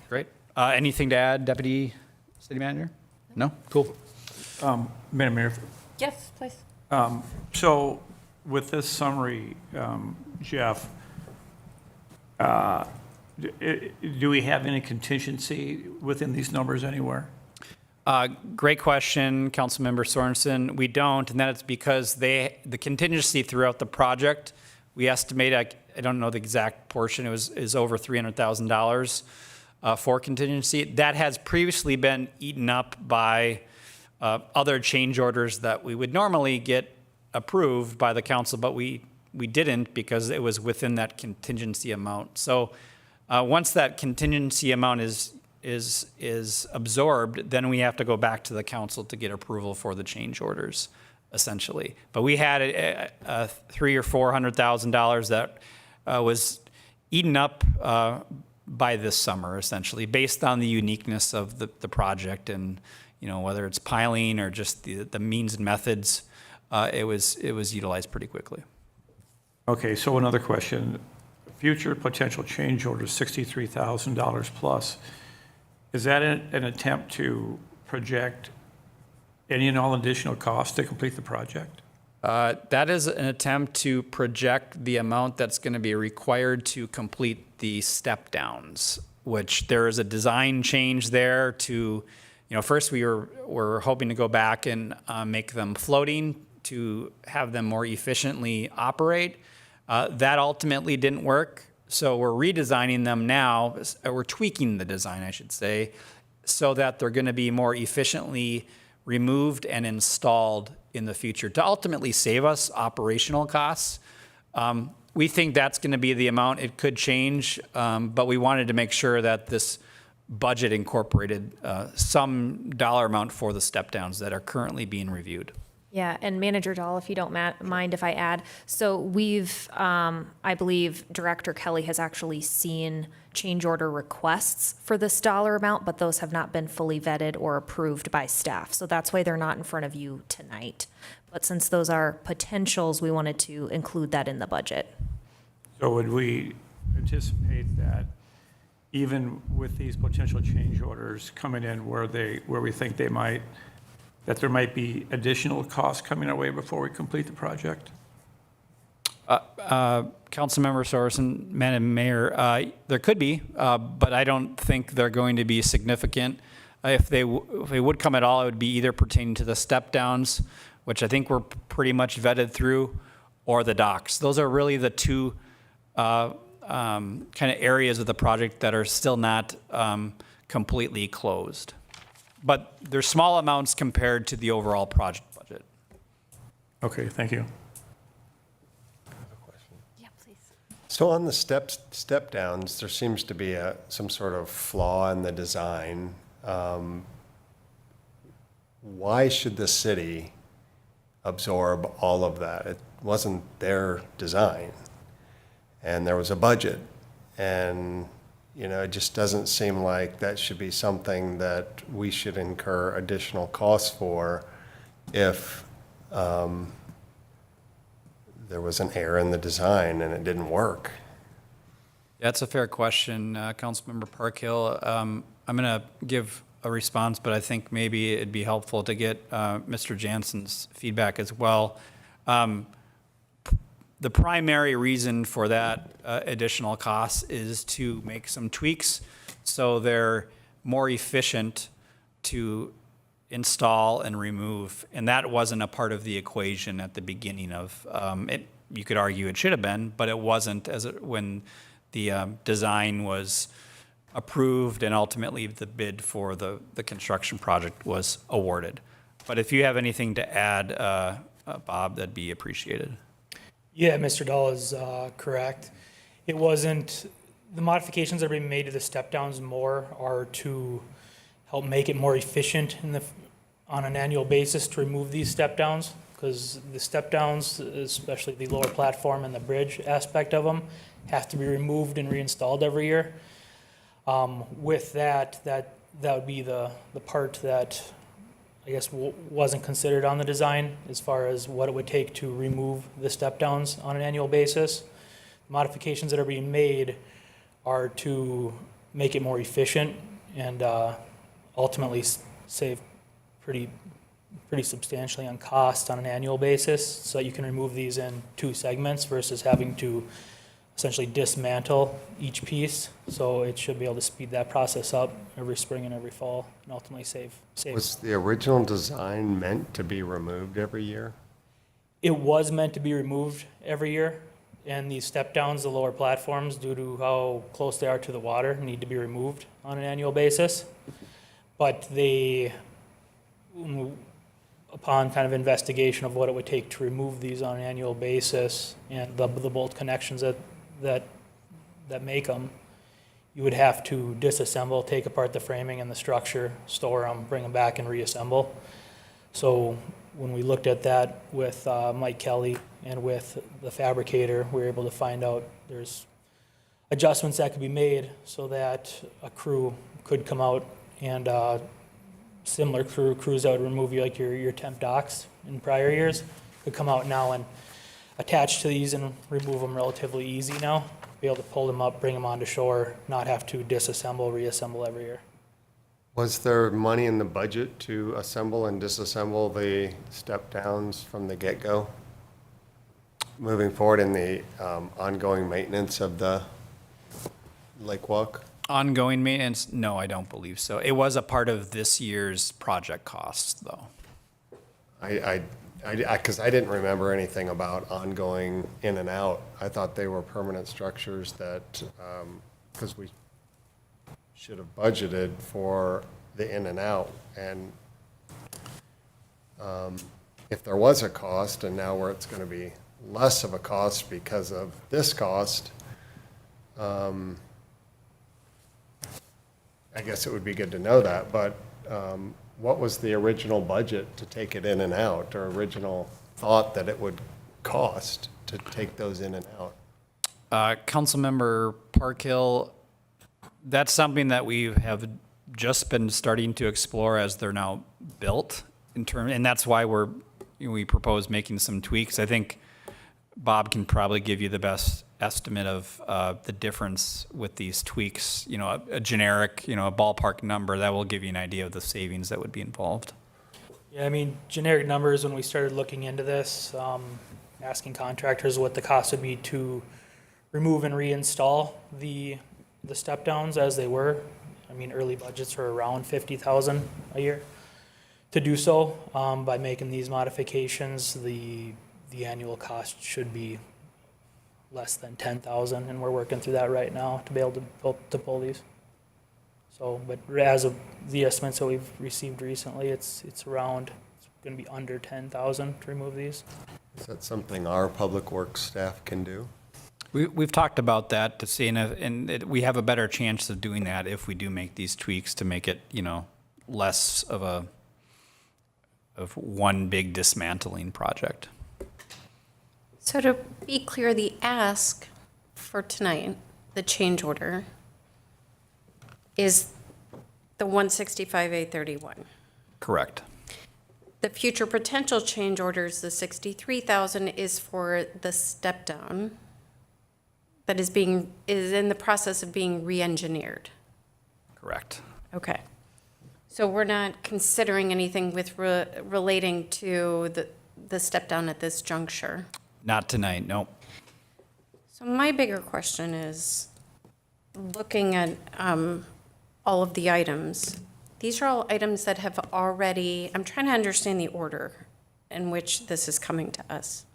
Great. Anything to add, Deputy City Manager? No? Cool. Madam Mayor, Yes, please. so with this summary, Jeff, do we have any contingency within these numbers anywhere? Great question, Councilmember Sorensen. We don't, and that's because the contingency throughout the project, we estimate, I don't know the exact portion, is over $300,000 for contingency. That has previously been eaten up by other change orders that we would normally get approved by the council, but we didn't because it was within that contingency amount. So once that contingency amount is absorbed, then we have to go back to the council to get approval for the change orders, essentially. But we had a $300,000 or $400,000 that was eaten up by this summer, essentially, based on the uniqueness of the project, and whether it's piling or just the means and methods, it was utilized pretty quickly. Okay, so another question. Future potential change orders, $63,000 plus. Is that an attempt to project any and all additional costs to complete the project? That is an attempt to project the amount that's going to be required to complete the step downs, which there is a design change there to, first we're hoping to go back and make them floating to have them more efficiently operate. That ultimately didn't work. So we're redesigning them now, we're tweaking the design, I should say, so that they're going to be more efficiently removed and installed in the future to ultimately save us operational costs. We think that's going to be the amount. It could change, but we wanted to make sure that this budget incorporated some dollar amount for the step downs that are currently being reviewed. Yeah, and Manager Dahl, if you don't mind if I add, so we've, I believe Director Kelly has actually seen change order requests for this dollar amount, but those have not been fully vetted or approved by staff. So that's why they're not in front of you tonight. But since those are potentials, we wanted to include that in the budget. So would we anticipate that even with these potential change orders coming in where we think that there might be additional costs coming our way before we complete the project? Councilmember Sorensen, Madam Mayor, there could be, but I don't think they're going to be significant. If they would come at all, it would be either pertaining to the step downs, which I think we're pretty much vetted through, or the docks. Those are really the two kind of areas of the project that are still not completely closed. But they're small amounts compared to the overall project budget. Okay, thank you. Yeah, please. So on the step downs, there seems to be some sort of flaw in the design. Why should the city absorb all of that? It wasn't their design, and there was a budget, and it just doesn't seem like that should be something that we should incur additional costs for if there was an error in the design and it didn't work. That's a fair question, Councilmember Parkhill. I'm going to give a response, but I think maybe it'd be helpful to get Mr. Jansen's feedback as well. The primary reason for that additional cost is to make some tweaks so they're more efficient to install and remove. And that wasn't a part of the equation at the beginning of it. You could argue it should have been, but it wasn't when the design was approved and ultimately the bid for the construction project was awarded. But if you have anything to add, Bob, that'd be appreciated. Yeah, Mr. Dahl is correct. It wasn't, the modifications that are being made to the step downs more are to help make it more efficient on an annual basis to remove these step downs, because the step downs, especially the lower platform and the bridge aspect of them, have to be removed and reinstalled every year. With that would be the part that I guess wasn't considered on the design as far as what it would take to remove the step downs on an annual basis. Modifications that are being made are to make it more efficient and ultimately save pretty substantially on cost on an annual basis, so that you can remove these in two segments versus having to essentially dismantle each piece. So it should be able to speed that process up every spring and every fall and ultimately save. Was the original design meant to be removed every year? It was meant to be removed every year, and these step downs, the lower platforms, due to how close they are to the water, need to be removed on an annual basis. But they, upon kind of investigation of what it would take to remove these on an annual basis and the bolt connections that make them, you would have to disassemble, take apart the framing and the structure, store them, bring them back and reassemble. So when we looked at that with Mike Kelly and with the fabricator, we were able to find out there's adjustments that could be made so that a crew could come out and similar crews that would remove you like your temp docks in prior years could come out now and attach to these and remove them relatively easy now. Be able to pull them up, bring them onto shore, not have to disassemble, reassemble every year. Was there money in the budget to assemble and disassemble the step downs from the get-go? Moving forward in the ongoing maintenance of the lake walk? Ongoing maintenance? No, I don't believe so. It was a part of this year's project costs, though. Because I didn't remember anything about ongoing in and out. I thought they were permanent structures that, because we should have budgeted for the in and out. And if there was a cost, and now where it's going to be less of a cost because of this cost, I guess it would be good to know that. But what was the original budget to take it in and out, or original thought that it would cost to take those in and out? Councilmember Parkhill, that's something that we have just been starting to explore as they're now built and that's why we propose making some tweaks. I think Bob can probably give you the best estimate of the difference with these tweaks, a generic, a ballpark number that will give you an idea of the savings that would be involved. Yeah, I mean, generic numbers, when we started looking into this, asking contractors what the cost would be to remove and reinstall the step downs as they were. I mean, early budgets were around $50,000 a year. To do so, by making these modifications, the annual cost should be less than $10,000, and we're working through that right now to be able to pull these. So, but as of the estimates that we've received recently, it's going to be under $10,000 to remove these. Is that something our public works staff can do? We've talked about that to see, and we have a better chance of doing that if we do make these tweaks to make it, less of one big dismantling project. So to be clear, the ask for tonight, the change order, is the 165,831. Correct. The future potential change orders, the 63,000, is for the step down that is in the process of being re-engineered. Correct. Okay. So we're not considering anything with relating to the step down at this juncture. Not tonight, no. So my bigger question is, looking at all of the items, these are all items that have already, I'm trying to understand the order in which this is coming to us.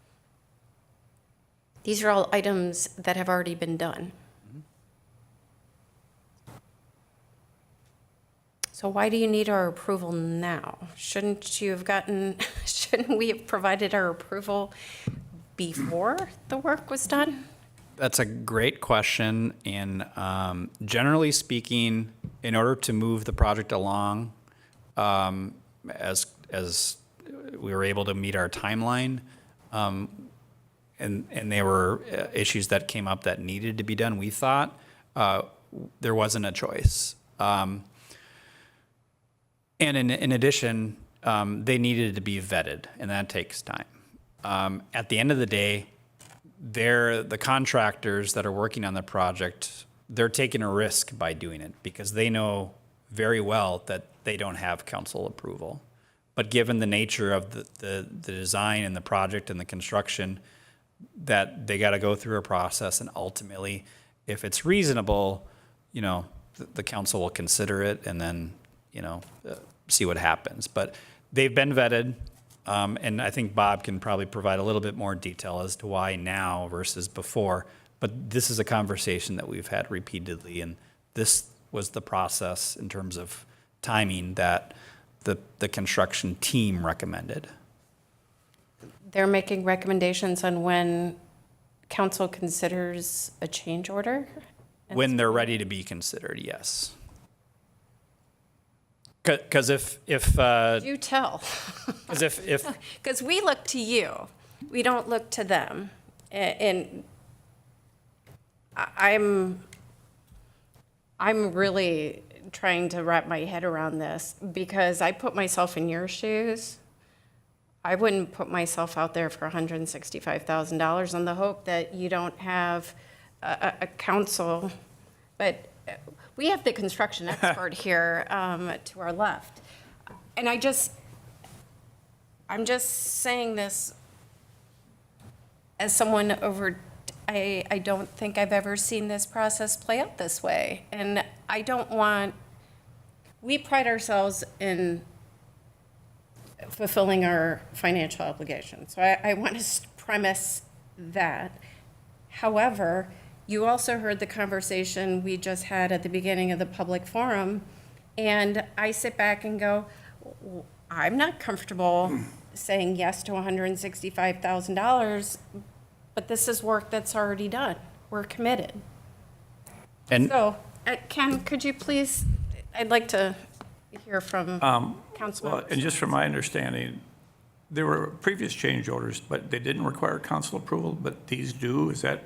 These are all items that have already been done. So why do you need our approval now? Shouldn't we have provided our approval before the work was done? That's a great question, and generally speaking, in order to move the project along, as we were able to meet our timeline, and there were issues that came up that needed to be done, we thought there wasn't a choice. And in addition, they needed to be vetted, and that takes time. At the end of the day, the contractors that are working on the project, they're taking a risk by doing it because they know very well that they don't have council approval. But given the nature of the design and the project and the construction, that they got to go through a process, and ultimately, if it's reasonable, the council will consider it and then, see what happens. But they've been vetted, and I think Bob can probably provide a little bit more detail as to why now versus before. But this is a conversation that we've had repeatedly, and this was the process in terms of timing that the construction team recommended. They're making recommendations on when council considers a change order? When they're ready to be considered, yes. Because if Do tell. Because we look to you. We don't look to them. And I'm really trying to wrap my head around this because I put myself in your shoes. I wouldn't put myself out there for $165,000 on the hope that you don't have a council. But we have the construction expert here to our left. And I'm just saying this as someone I don't think I've ever seen this process play out this way. And we pride ourselves in fulfilling our financial obligations. So I want to premise that. However, you also heard the conversation we just had at the beginning of the public forum, and I sit back and go, I'm not comfortable saying yes to $165,000, but this is work that's already done. We're committed. and So, Ken, could you please, I'd like to hear from council Well, members. and just from my understanding, there were previous change orders, but they didn't require council approval, but these do, is that?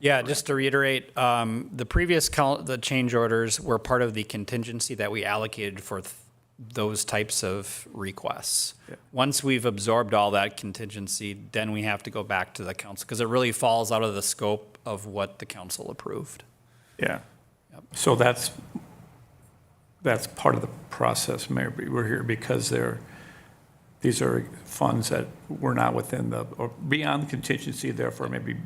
Yeah, just to reiterate, the previous the change orders were part of the contingency that we allocated for those types of requests. Yeah. Once we've absorbed all that contingency, then we have to go back to the council because it really falls out of the scope of what the council approved. Yeah. So that's part of the process, Mayor. We're here because these are funds that were not within or beyond the contingency, therefore maybe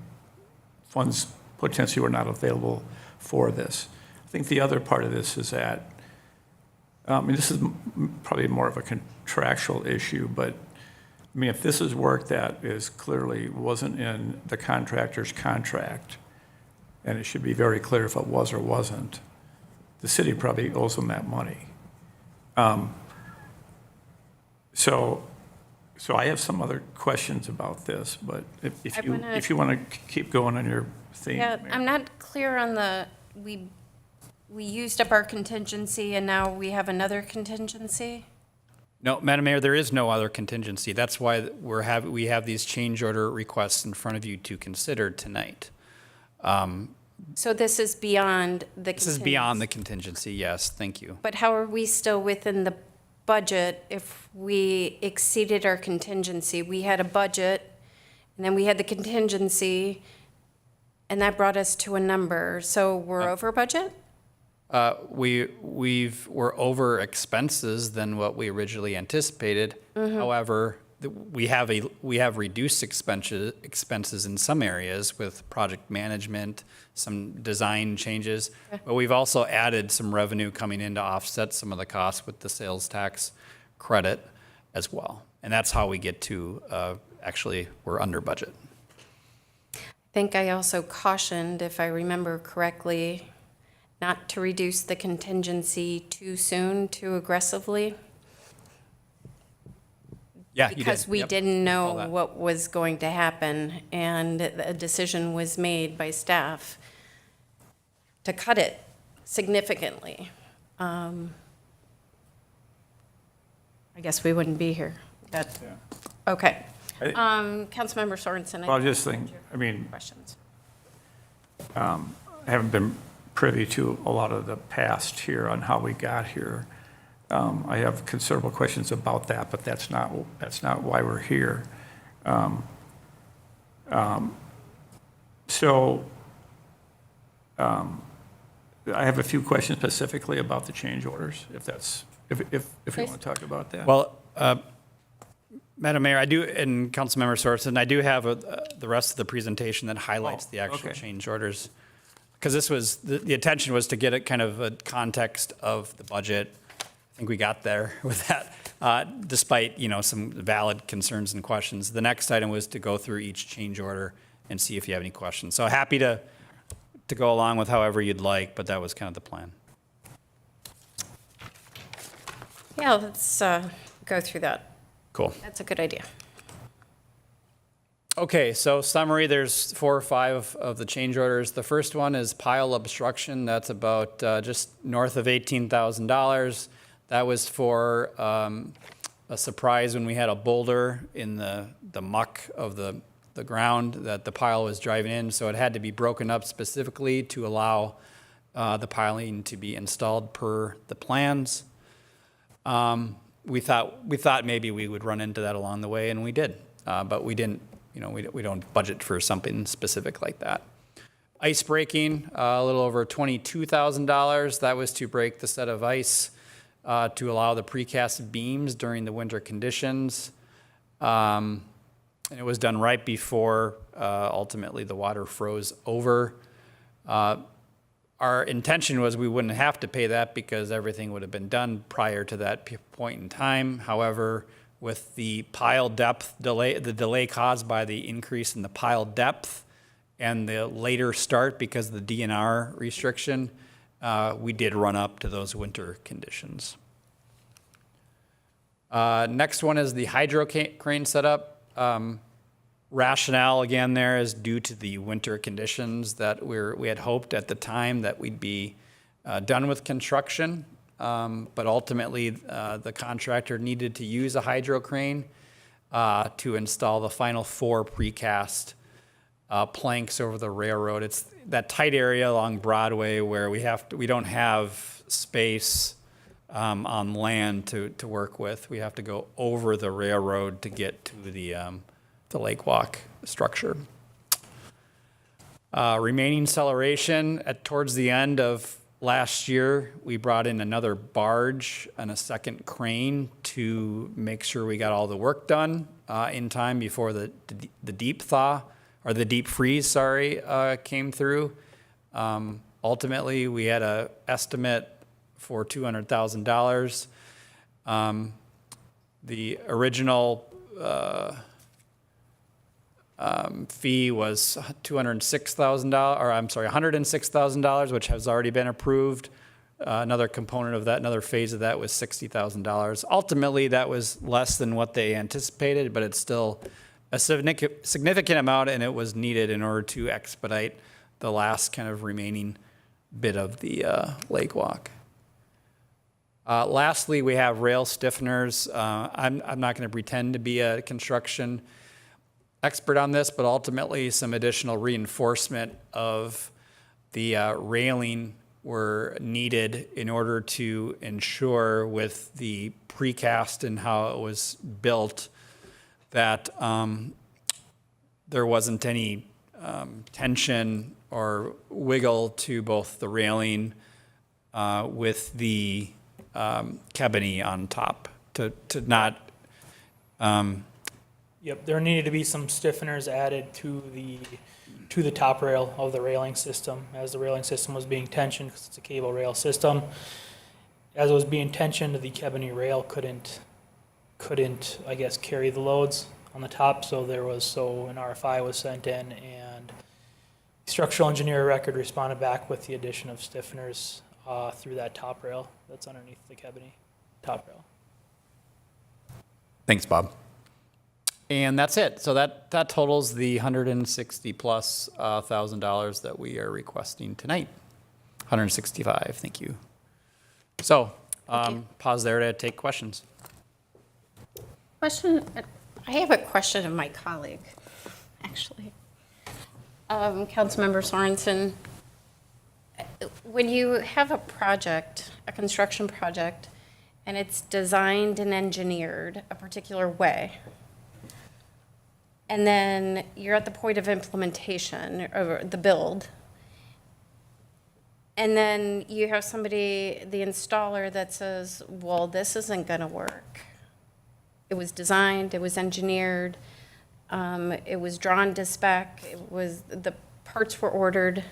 funds potentially were not available for this. I think the other part of this is that, and this is probably more of a contractual issue, but I mean, if this is work that wasn't in the contractor's contract, and it should be very clear if it was or wasn't, the city probably owes them that money. So I have some other questions about this, but if you want to keep going on your theme. Yeah, Mayor. I'm not clear on we used up our contingency and now we have another contingency? No, Madam Mayor, there is no other contingency. That's why we have these change order requests in front of you to consider tonight. So this is beyond the This is beyond the contingency, yes, thank you. But how are we still within the budget if we exceeded our contingency? We had a budget, and then we had the contingency, and that brought us to a number. So we're over budget? We're over expenses than what we originally anticipated. However, we have reduced expenses in some areas with project management, some design changes, but we've also added some revenue coming in to offset some of the costs with the sales tax credit as well. And that's how we get to, actually, we're under budget. I think I also cautioned, if I remember correctly, not to reduce the contingency too soon, too aggressively. Yeah, you did. Because we Yep. didn't All know that. what was going to happen, and a decision was made by staff to cut it significantly. I guess we wouldn't be here. Okay. Councilmember Sorensen, Well, I I just think, I mean, questions. I haven't been privy to a lot of the past here on how we got here. I have considerable questions about that, but that's not why we're here. I have a few questions specifically about the change orders, if you want to talk about that. Well, Madam Mayor, I do, and Councilmember Sorensen, I do have the rest of the presentation that highlights the actual okay. change orders. Because this was, the intention was to get a kind of a context of the budget. I think we got there with that, despite, some valid concerns and questions. The next item was to go through each change order and see if you have any questions. So happy to go along with however you'd like, but that was kind of the plan. Yeah, let's go through that. Cool. That's a good idea. Okay, so summary, there's 4 or 5 of the change orders. The first one is pile obstruction. That's about just north of $18,000. That was for a surprise when we had a boulder in the muck of the ground that the pile was driving in. So it had to be broken up specifically to allow the piling to be installed per the plans. We thought maybe we would run into that along the way, and we did, but we didn't. We don't budget for something specific like that. Ice breaking, a little over $22,000. That was to break the set of ice to allow the precast beams during the winter conditions. And it was done right before ultimately the water froze over. Our intention was we wouldn't have to pay that because everything would have been done prior to that point in time. However, with the pile depth delay, the delay caused by the increase in the pile depth and the later start because of the DNR restriction, we did run up to those winter conditions. Next one is the hydro crane setup. Rationale again there is due to the winter conditions that we had hoped at the time that we'd be done with construction. But ultimately, the contractor needed to use a hydro crane to install the final 4 precast planks over the railroad. It's that tight area along Broadway where we don't have space on land to work with. We have to go over the railroad to get to the Lake Walk structure. Remaining acceleration towards the end of last year, we brought in another barge and a second crane to make sure we got all the work done in time before the deep thaw, or the deep freeze, came through. Ultimately, we had an estimate for $200,000. The original fee was $106,000, which has already been approved. Another component of that, another phase of that was $60,000. Ultimately, that was less than what they anticipated, but it's still a significant amount, and it was needed in order to expedite the last kind of remaining bit of the lake walk. Lastly, we have rail stiffeners. I'm not going to pretend to be a construction expert on this, but ultimately some additional reinforcement of the railing were needed in order to ensure with the precast and how it was built that there wasn't any tension or wiggle to both the railing with the cabiny on top to not. Yep, there needed to be some stiffeners added to the top rail of the railing system as the railing system was being tensioned, because it's a cable rail system. As it was being tensioned, the cabiny rail couldn't, I guess, carry the loads on the top, so an RFI was sent in, and the structural engineer record responded back with the addition of stiffeners through that top rail that's underneath the cabiny top rail. Thanks, Bob. And that's it. So that totals the $160,000+ that we are requesting tonight. 165, thank you. So pause there to take questions. I have a question of my colleague, actually. Councilmember Sorensen, when you have a project, a construction project, and it's designed and engineered a particular way, and then you're at the point of implementation, or the build, and then you have somebody, the installer, that says, well, this isn't gonna work. It was designed, it was engineered, it was drawn to spec, the parts were ordered.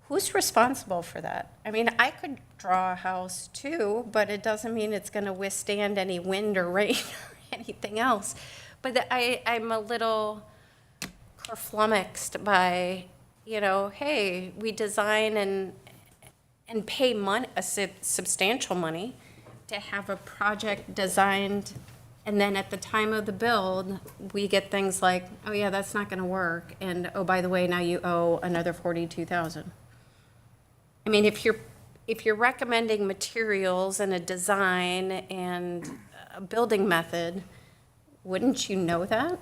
Who's responsible for that? I mean, I could draw a house too, but it doesn't mean it's gonna withstand any wind or rain or anything else. But I'm a little flummoxed by, hey, we design and pay money, substantial money to have a project designed, and then at the time of the build, we get things like, oh yeah, that's not gonna work, and oh, by the way, now you owe another 42,000. I mean, if you're recommending materials and a design and a building method, wouldn't you know that?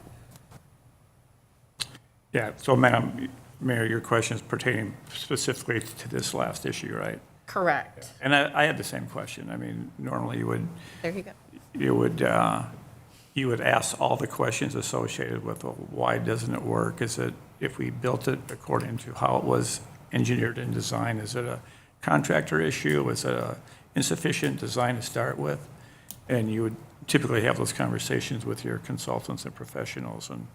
Yeah, so Madam Mayor, your question is pertaining specifically to this last issue, right? Correct. And I had the same question. I mean, normally There you go. you would ask all the questions associated with, well, why doesn't it work? Is it, if we built it according to how it was engineered and designed, is it a contractor issue? Is it a insufficient design to start with? And you would typically have those conversations with your consultants and professionals and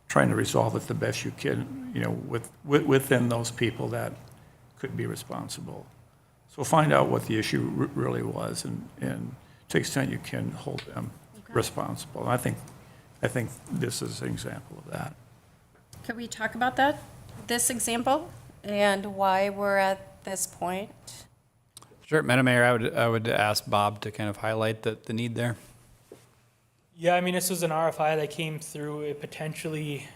trying to resolve it the best you can, within those people that could be responsible. So find out what the issue really was, and to the extent you can hold them responsible. And I think this is an example of that. Could we talk about that, this example, and why we're at this point? Sure, Madam Mayor, I would ask Bob to kind of highlight the need there. Yeah, I mean, this was an RFI that came through. It potentially,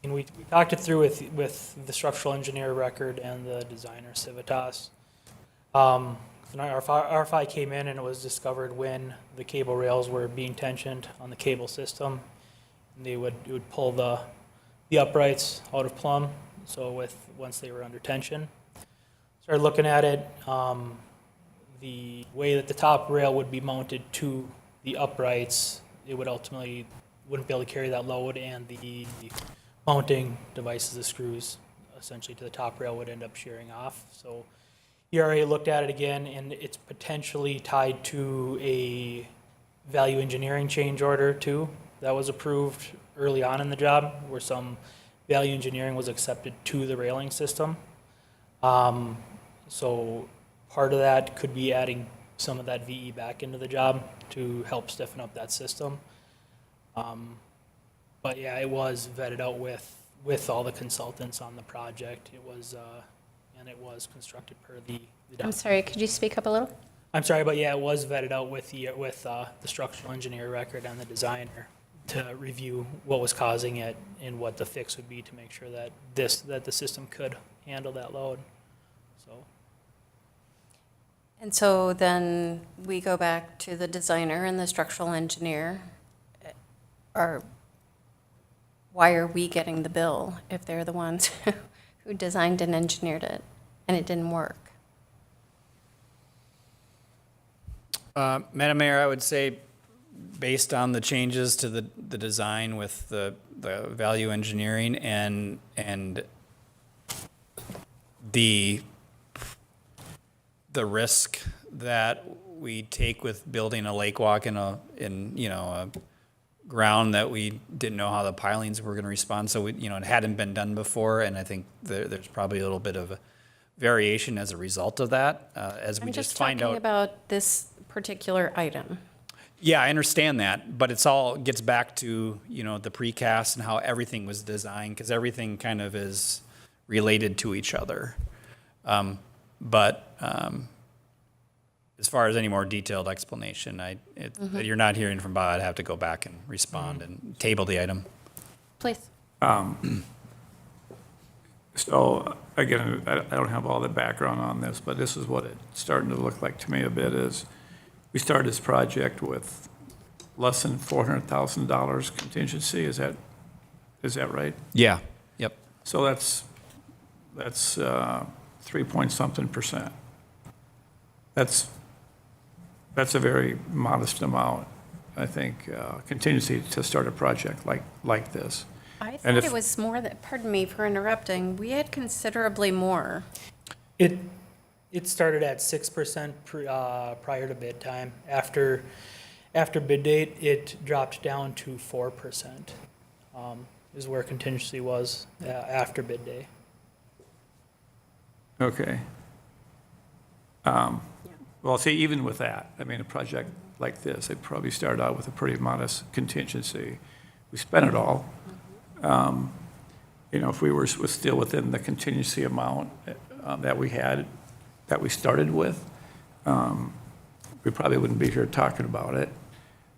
and we talked it through with the structural engineer record and the designer Civitas. An RFI came in and it was discovered when the cable rails were being tensioned on the cable system. And it would pull the uprights out of plumb. So once they were under tension, started looking at it. The way that the top rail would be mounted to the uprights, it would ultimately wouldn't be able to carry that load, and the mounting devices, the screws, essentially to the top rail, would end up shearing off. So ERA looked at it again, and it's potentially tied to a value engineering change order too. That was approved early on in the job, where some value engineering was accepted to the railing system. So part of that could be adding some of that VE back into the job to help stiffen up that system. But yeah, it was vetted out with all the consultants on the project. It was, and it was constructed per the I'm sorry, could you speak up a little? I'm sorry, but yeah, it was vetted out with the structural engineer record and the designer to review what was causing it and what the fix would be to make sure that the system could handle that load. So. And so then we go back to the designer and the structural engineer. Why are we getting the bill if they're the ones who designed and engineered it and it didn't work? Madam Mayor, I would say, based on the changes to the design with the value engineering and the risk that we take with building a lake walk in a ground that we didn't know how the pilings were going to respond. So it hadn't been done before, and I think there's probably a little bit of a variation as a result of that, as we just find out. I'm just talking about this particular item. Yeah, I understand that, but it's all gets back to, the precast and how everything was designed, because everything kind of is related to each other. But as far as any more detailed explanation, you're not hearing from Bob. I'd have to go back and respond and table the item. Please. So again, I don't have all the background on this, but this is what it's starting to look like to me a bit is we started this project with less than $400,000 contingency. Is that right? Yeah. Yep. So that's 3-point-something%. That's a very modest amount, I think, contingency to start a project like this. I And thought if- it was more that, pardon me for interrupting, we had considerably more. It started at 6% prior to bid time. After After bid date, it dropped down to 4%, is where contingency was after bid day. Okay. Well, see, even with that, I mean, a project like this, it probably started out with a pretty modest contingency. We spent it all. You know, if we were still within the contingency amount that we had, that we started with, we probably wouldn't be here talking about it.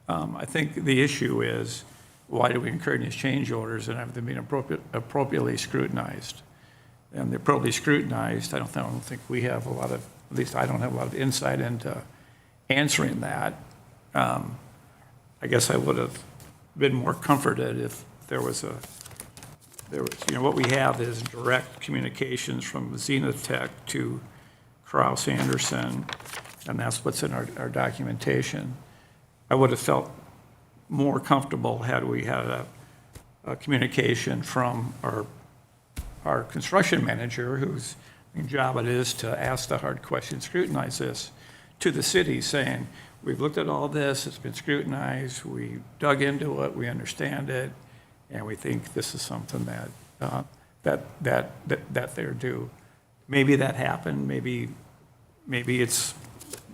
I think the issue is, why do we incur these change orders and have them being appropriately scrutinized? And they're appropriately scrutinized, I don't think we have a lot of, at least I don't have a lot of insight into answering that. I guess I would have been more comforted if there was, you know, what we have is direct communications from Zenith Tech to Kraus Anderson, and that's what's in our documentation. I would have felt more comfortable had we had a communication from our construction manager, whose job it is to ask the hard questions, scrutinize this, to the city saying, we've looked at all this, it's been scrutinized, we dug into it, we understand it, and we think this is something that they're due. Maybe that happened, maybe it's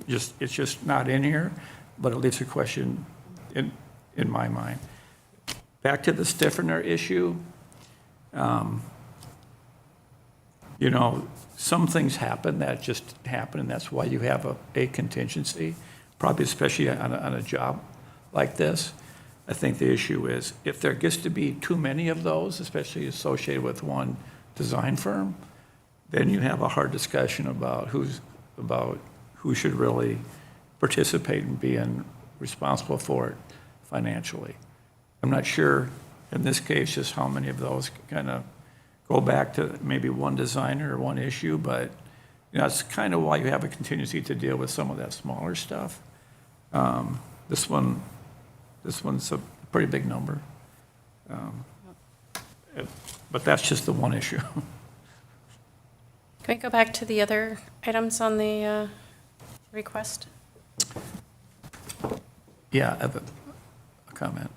just not in here, but it leaves a question in my mind. Back to the stiffener issue, you know, some things happen that just happen, and that's why you have a contingency, probably especially on a job like this. I think the issue is, if there gets to be too many of those, especially associated with one design firm, then you have a hard discussion about who should really participate in being responsible for it financially. I'm not sure in this case just how many of those kind of go back to maybe one designer or one issue, but you know, that's kind of why you have a contingency to deal with some of that smaller stuff. This one's a pretty big number. But that's just the one issue. Can we go back to the other items on the request? Yeah, I have a comment.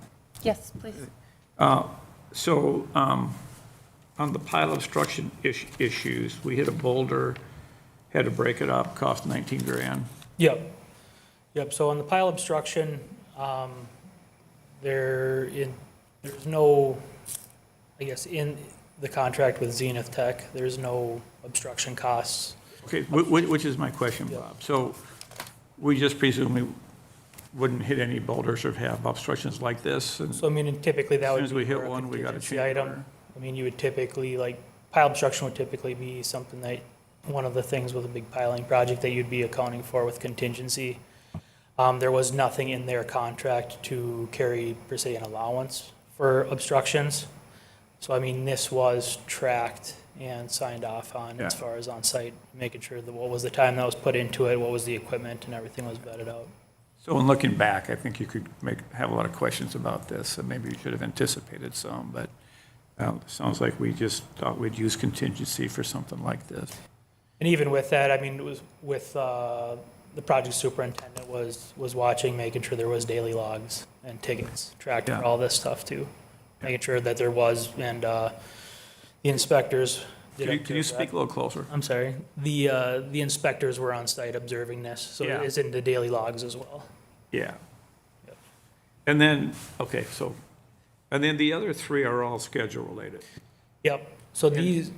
Yes, please. So on the pile obstruction issues, we hit a boulder, had to break it up, cost 19 grand. Yep. So on the pile obstruction, there's no, I guess, in the contract with Zenith Tech, there's no obstruction costs. Okay, which is my question, Bob. So we just presume we wouldn't hit any boulders or have obstructions like this? And So I mean, and typically that as would soon as be we hit for a one, we got to contingency change item. order? I mean, you would typically, like, pile obstruction would typically be something that, one of the things with a big piling project that you'd be accounting for with contingency. There was nothing in their contract to carry, per se, an allowance for obstructions. So, I mean, this was tracked and signed off on as Yeah. far as on-site, making sure that what was the time that was put into it, what was the equipment, and everything was vetted out. So in looking back, I think you could have a lot of questions about this, and maybe you should have anticipated some, but sounds like we just thought we'd use contingency for something like this. And even with that, I mean, it was with, the project superintendent was watching, making sure there was daily logs and tickets, tracking Yeah. all this stuff too. Making sure that there was, and, the inspectors did. Can you observe speak that. a little closer? I'm sorry, the inspectors were on site observing this, so Yeah. it's in the daily logs as well. Yeah. Yep. And then, okay, and then the other three are all schedule related. Yep, so these,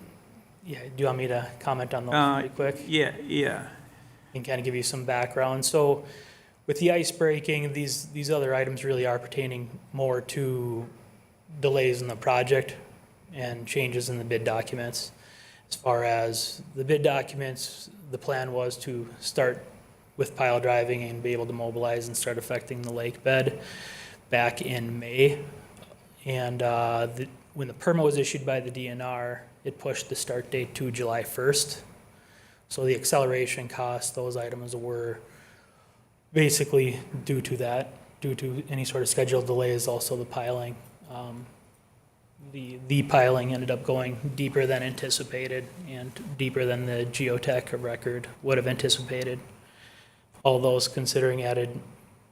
yeah, do you want me to comment on those really quick? Yeah. And kind of give you some background. So with the ice breaking, these other items really are pertaining more to delays in the project and changes in the bid documents. As far as the bid documents, the plan was to start with pile driving and be able to mobilize and start affecting the lake bed back in May. And when the permit was issued by the DNR, it pushed the start date to July 1st. So the acceleration costs, those items were basically due to that, due to any sort of scheduled delays, also the piling. The piling ended up going deeper than anticipated and deeper than the geotech record would have anticipated. All those considering added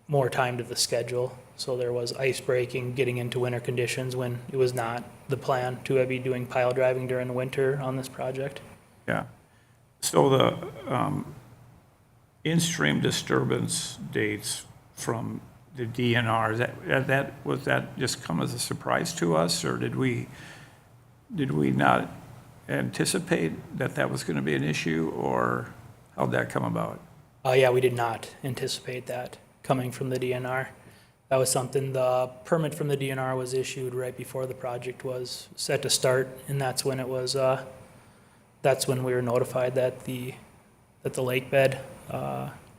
more time to the schedule. So there was ice breaking, getting into winter conditions when it was not the plan to be doing pile driving during the winter on this project. Yeah. So the in-stream disturbance dates from the DNR, was that just come as a surprise to us, or did we not anticipate that that was going to be an issue, or how'd that come about? Yeah, we did not anticipate that coming from the DNR. That was something, the permit from the DNR was issued right before the project was set to start, and that's when it was, that's when we were notified that the lake bed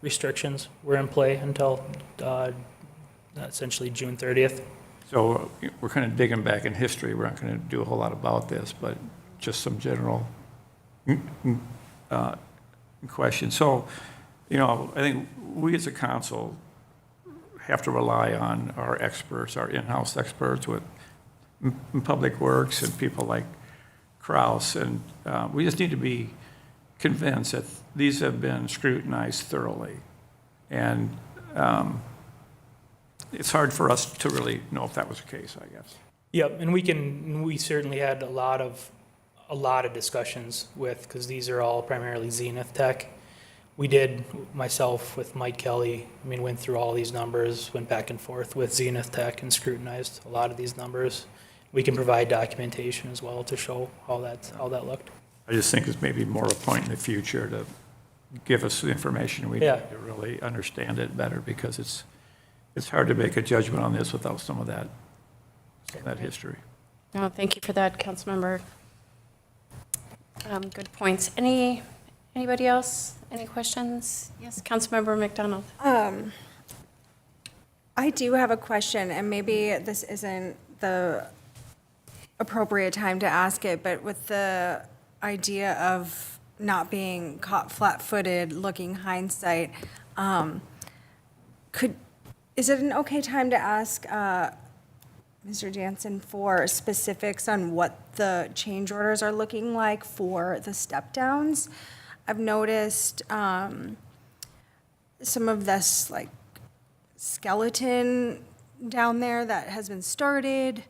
restrictions were in play until essentially June 30th. So we're kind of digging back in history. We're not going to do a whole lot about this, but just some general questions. So, I think we as a council have to rely on our experts, our in-house experts with Public Works and people like Kraus, and we just need to be convinced that these have been scrutinized thoroughly. And it's hard for us to really know if that was the case, I guess. Yep, and we certainly had a lot of discussions with, because these are all primarily Zenith Tech. We did, myself with Mike Kelly, went through all these numbers, went back and forth with Zenith Tech and scrutinized a lot of these numbers. We can provide documentation as well to show how that looked. I just think it's maybe more a point in the future to give us the information we need Yeah. to really understand it better, because it's hard to make a judgment on this without some of that history. No, thank you for that, Councilmember. Good points. Anybody else? Any questions? Yes, Councilmember McDonald. I do have a question, and maybe this isn't the appropriate time to ask it, but with the idea of not being caught flat-footed, looking hindsight, is it an okay time to ask Mr. Jansen for specifics on what the change orders are looking like for the step-downs? I've noticed some of this, like, skeleton down there that has been started,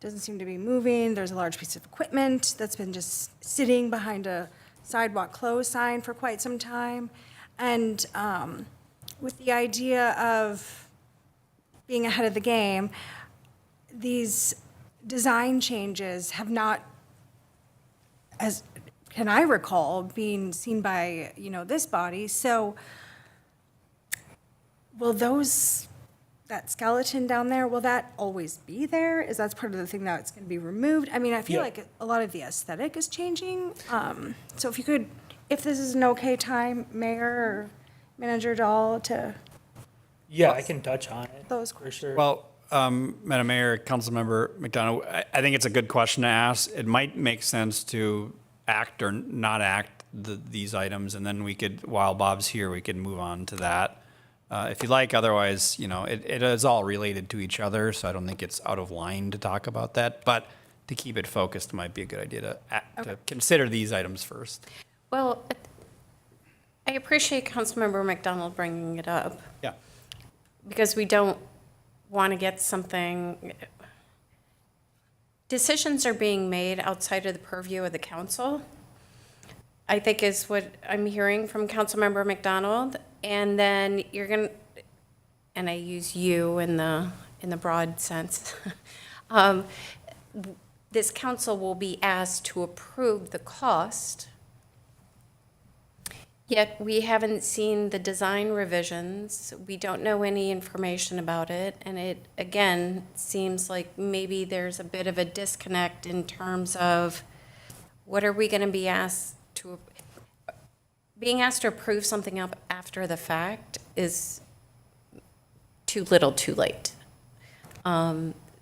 doesn't seem to be moving. There's a large piece of equipment that's been just sitting behind a sidewalk closed sign for quite some time. And with the idea of being ahead of the game, these design changes have not, as can I recall, being seen by, this body. So will that skeleton down there, will that always be there? Is that part of the thing that's going to be removed? I feel Yeah. like a lot of the aesthetic is changing. So if this is an okay time, Mayor or Manager Dahl, to Yeah, I can touch on it. those For sure. Well, Madam Mayor, Councilmember McDonald, I think it's a good question to ask. It might make sense to act or not act these items, and then we could, while Bob's here, we can move on to that. If you like, otherwise, it is all related to each other, so I don't think it's out of line to talk about that. But to keep it focused, might be a good idea to consider these items first. Well, I appreciate Councilmember McDonald bringing it up, Yeah. because we don't want to get something, decisions are being made outside of the purview of the council, I think is what I'm hearing from Councilmember McDonald. And then you're going to, and I use you in the broad sense, this council will be asked to approve the cost. Yet we haven't seen the design revisions. We don't know any information about it. And it, again, seems like maybe there's a bit of a disconnect in terms of what are we going to be asked to, being asked to approve something up after the fact is too little, too late.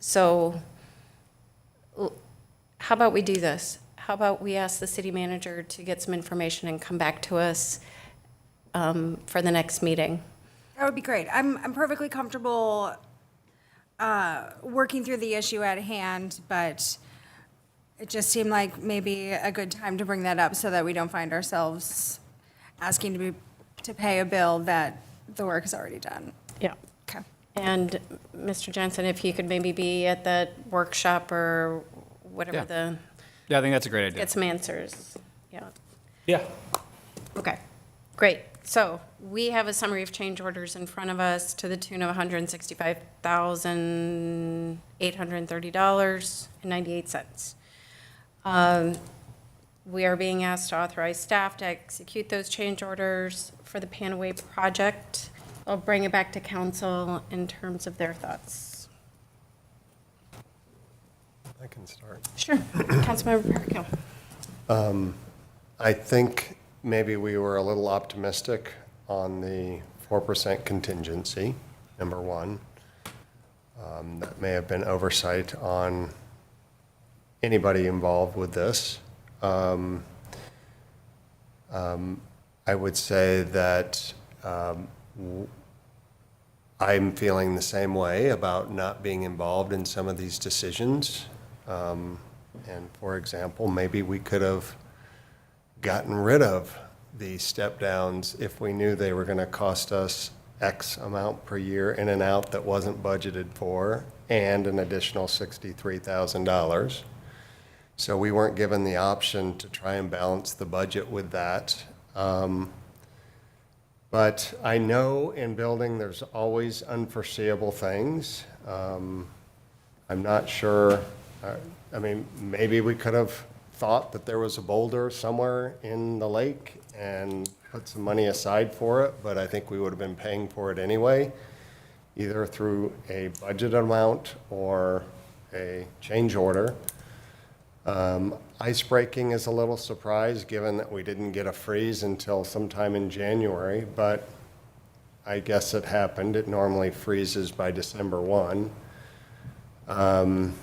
So how about we do this? How about we ask the city manager to get some information and come back to us for the next meeting? That would be great. I'm perfectly comfortable working through the issue at hand, but it just seemed like maybe a good time to bring that up so that we don't find ourselves asking to pay a bill that the work is already done. Yeah. And Mr. Johnson, if you could maybe be at that workshop or whatever Yeah. Yeah, I think that's a great idea. get some answers. Yeah. Yeah. Okay, great. So we have a summary of change orders in front of us to the tune of $165,830.98. We are being asked to authorize staff to execute those change orders for the Panaway project. I'll bring it back to council in terms of their thoughts. I can start. Sure. Councilmember Parkhill. I think maybe we were a little optimistic on the 4% contingency, number one. That may have been oversight on anybody involved with this. I would say that I'm feeling the same way about not being involved in some of these decisions. And for example, maybe we could have gotten rid of the step downs if we knew they were going to cost us X amount per year in and out that wasn't budgeted for, and an additional $63,000. So we weren't given the option to try and balance the budget with that. But I know in building, there's always unforeseeable things. I'm not sure, I mean, maybe we could have thought that there was a boulder somewhere in the lake and put some money aside for it, but I think we would have been paying for it anyway, either through a budget amount or a change order. Ice breaking is a little surprise, given that we didn't get a freeze until sometime in January, but I guess it happened. It normally freezes by December 1. And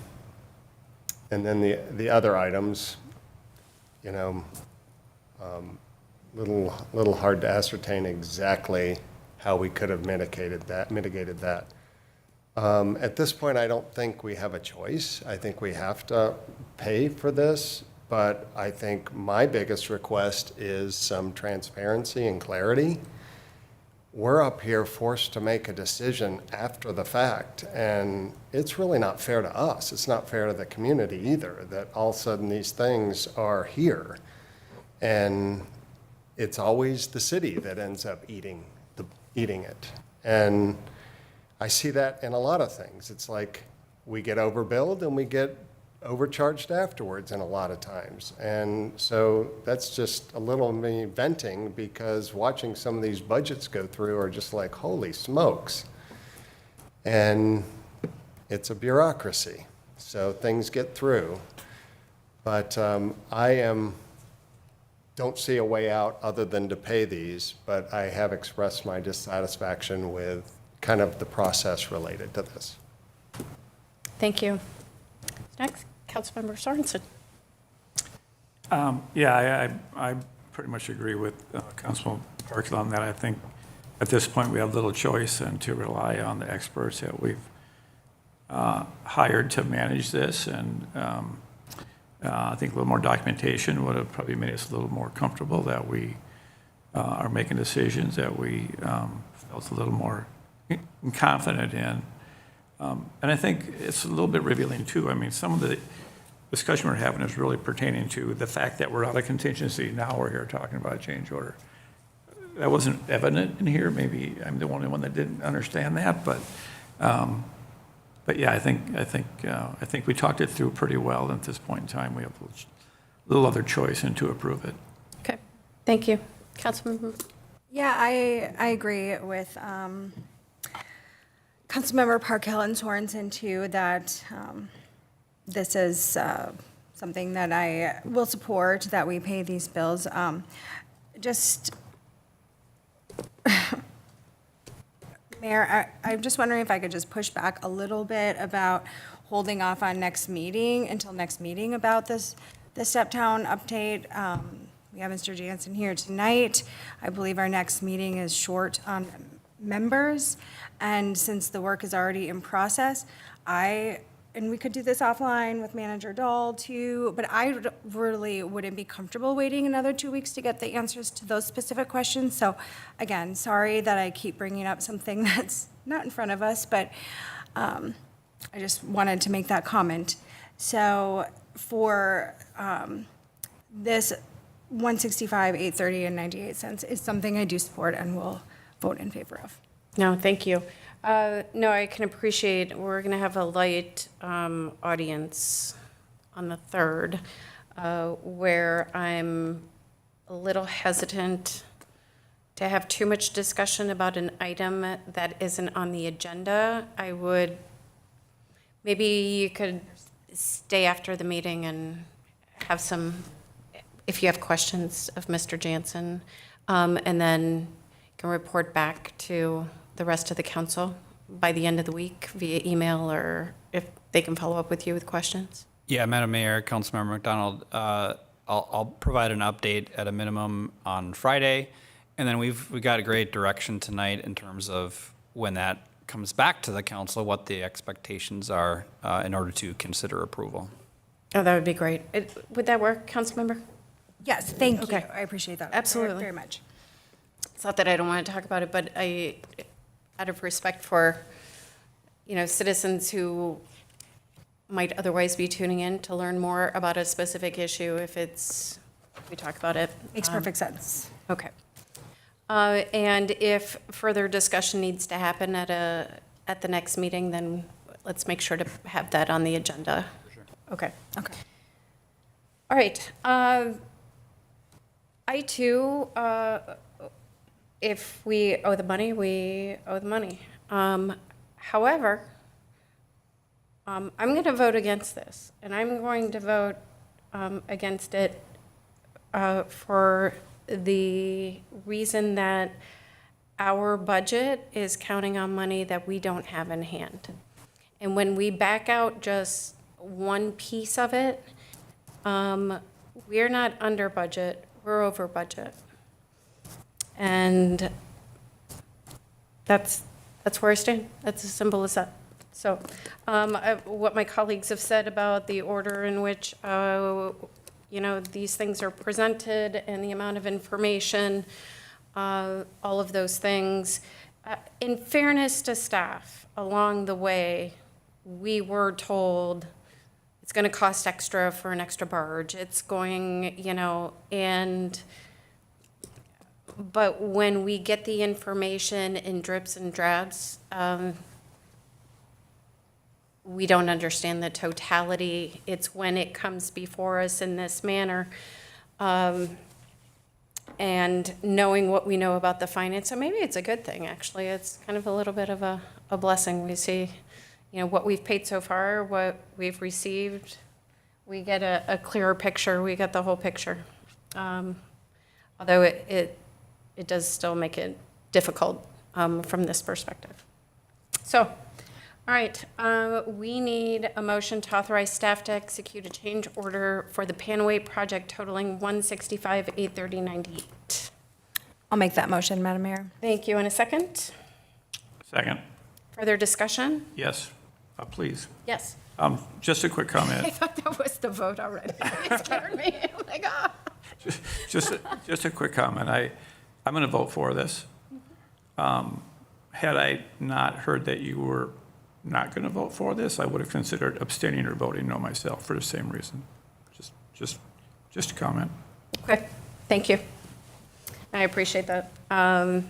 then the other items, you know, little hard to ascertain exactly how we could have mitigated that. At this point, I don't think we have a choice. I think we have to pay for this, but I think my biggest request is some transparency and clarity. We're up here forced to make a decision after the fact, and it's really not fair to us. It's not fair to the community either, that all of a sudden these things are here. And it's always the city that ends up eating it. And I see that in a lot of things. It's like we get overbilled and we get overcharged afterwards in a lot of times. And so that's just a little me venting, because watching some of these budgets go through are just like, holy smokes. And it's a bureaucracy, so things get through. But don't see a way out other than to pay these, but I have expressed my dissatisfaction with kind of the process related to this. Thank you. Next, Councilmember Sorensen. Yeah, I pretty much agree with Councilman Parkhill on that. I think at this point we have little choice and to rely on the experts that we've hired to manage this. And I think a little more documentation would have probably made us a little more comfortable that we are making decisions that we felt a little more confident in. And I think it's a little bit revealing too. I mean, some of the discussion we're having is really pertaining to the fact that we're out of contingency. Now we're here talking about a change order. That wasn't evident in here. Maybe I'm the only one that didn't understand that, but yeah, I think we talked it through pretty well. And at this point in time, we have a little other choice and to approve it. Okay, thank you. Councilmember. Yeah, I agree with Councilmember Parkhill and Sorensen too, that this is something that I will support, that we pay these bills. Mayor, I'm just wondering if I could just push back a little bit about holding off on next meeting, until next meeting about this, the step down update. We have Mr. Jansen here tonight. I believe our next meeting is short on members. And since the work is already in process, I and we could do this offline with Manager Dahl too, but I really wouldn't be comfortable waiting another 2 weeks to get the answers to those specific questions. So again, sorry that I keep bringing up something that's not in front of us, but I just wanted to make that comment. So for this 165, 830, and 98 cents is something I do support and will vote in favor of. No, thank you. No, I can appreciate, we're going to have a light audience on the 3rd, where I'm a little hesitant to have too much discussion about an item that isn't on the agenda. I would, maybe you could stay after the meeting and have some, if you have questions of Mr. Jansen, and then can report back to the rest of the council by the end of the week via email, or if they can follow up with you with questions. Yeah, Madam Mayor, Councilmember McDonald, I'll provide an update at a minimum on Friday, and then we got a great direction tonight in terms of when that comes back to the council, what the expectations are in order to consider approval. Oh, that would be great. Would that work, Councilmember? Yes, thank you. Okay. I appreciate that. Absolutely. Very much. It's not that I don't want to talk about it, but I, out of respect for, citizens who might otherwise be tuning in to learn more about a specific issue, if we talk about it. Makes perfect sense. Okay. And if further discussion needs to happen at the next meeting, then let's make sure to have that on the agenda. Okay. Okay. All right. I too, if we owe the money, we owe the money. However, I'm going to vote against this, and I'm going to vote against it for the reason that our budget is counting on money that we don't have in hand. And when we back out just one piece of it, we're not under budget, we're over budget. And that's where I stand. That's as simple as that. So what my colleagues have said about the order in which these things are presented and the amount of information, all of those things. In fairness to staff, along the way, we were told it's going to cost extra for an extra barge. It's going, but when we get the information in drips and drabs, we don't understand the totality. It's when it comes before us in this manner, and knowing what we know about the finance. So maybe it's a good thing, actually. It's kind of a little bit of a blessing. We see, what we've paid so far, what we've received. We get a clearer picture. We get the whole picture. Although it does still make it difficult from this perspective. So, all right, we need a motion to authorize staff to execute a change order for the Panaway project totaling $165,830.98. I'll make that motion, Madam Mayor. Thank you. In a second. Second. Further discussion? Yes, please. Yes. Just a quick I comment. thought that was the vote already. It scared me. Like, ah. Just a quick comment. I'm going to vote for this. Had I not heard that you were not going to vote for this, I would have considered abstaining or voting no myself for the same reason. Just a comment. Okay, thank you. I appreciate that. I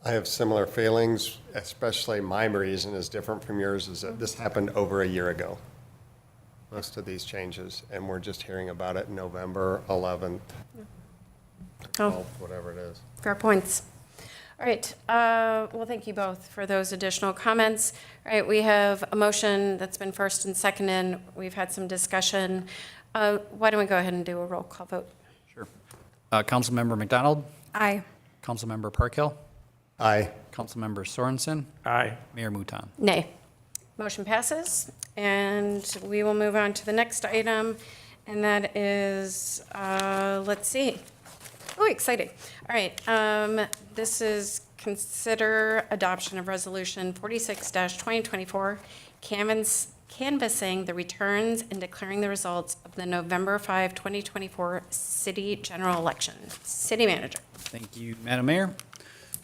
have similar feelings, especially my reason is different from yours, is that this happened over a year ago. Most of these changes, and we're just hearing about it November 11th, 12th, whatever it is. Fair points. All right, well, thank you both for those additional comments. All right, we have a motion that's been first and seconded. We've had some discussion. Why don't we go ahead and do a roll call vote? Sure. Councilmember McDonald, Aye. Councilmember Parkhill, Aye. Councilmember Sorensen, Aye. Mayor Mouton. Nay. Motion passes, and we will move on to the next item, and that is, let's see. Oh, exciting. All right, this is consider adoption of resolution 46-2024, canvassing the returns and declaring the results of the November 5, 2024 city general election. City manager. Thank you, Madam Mayor.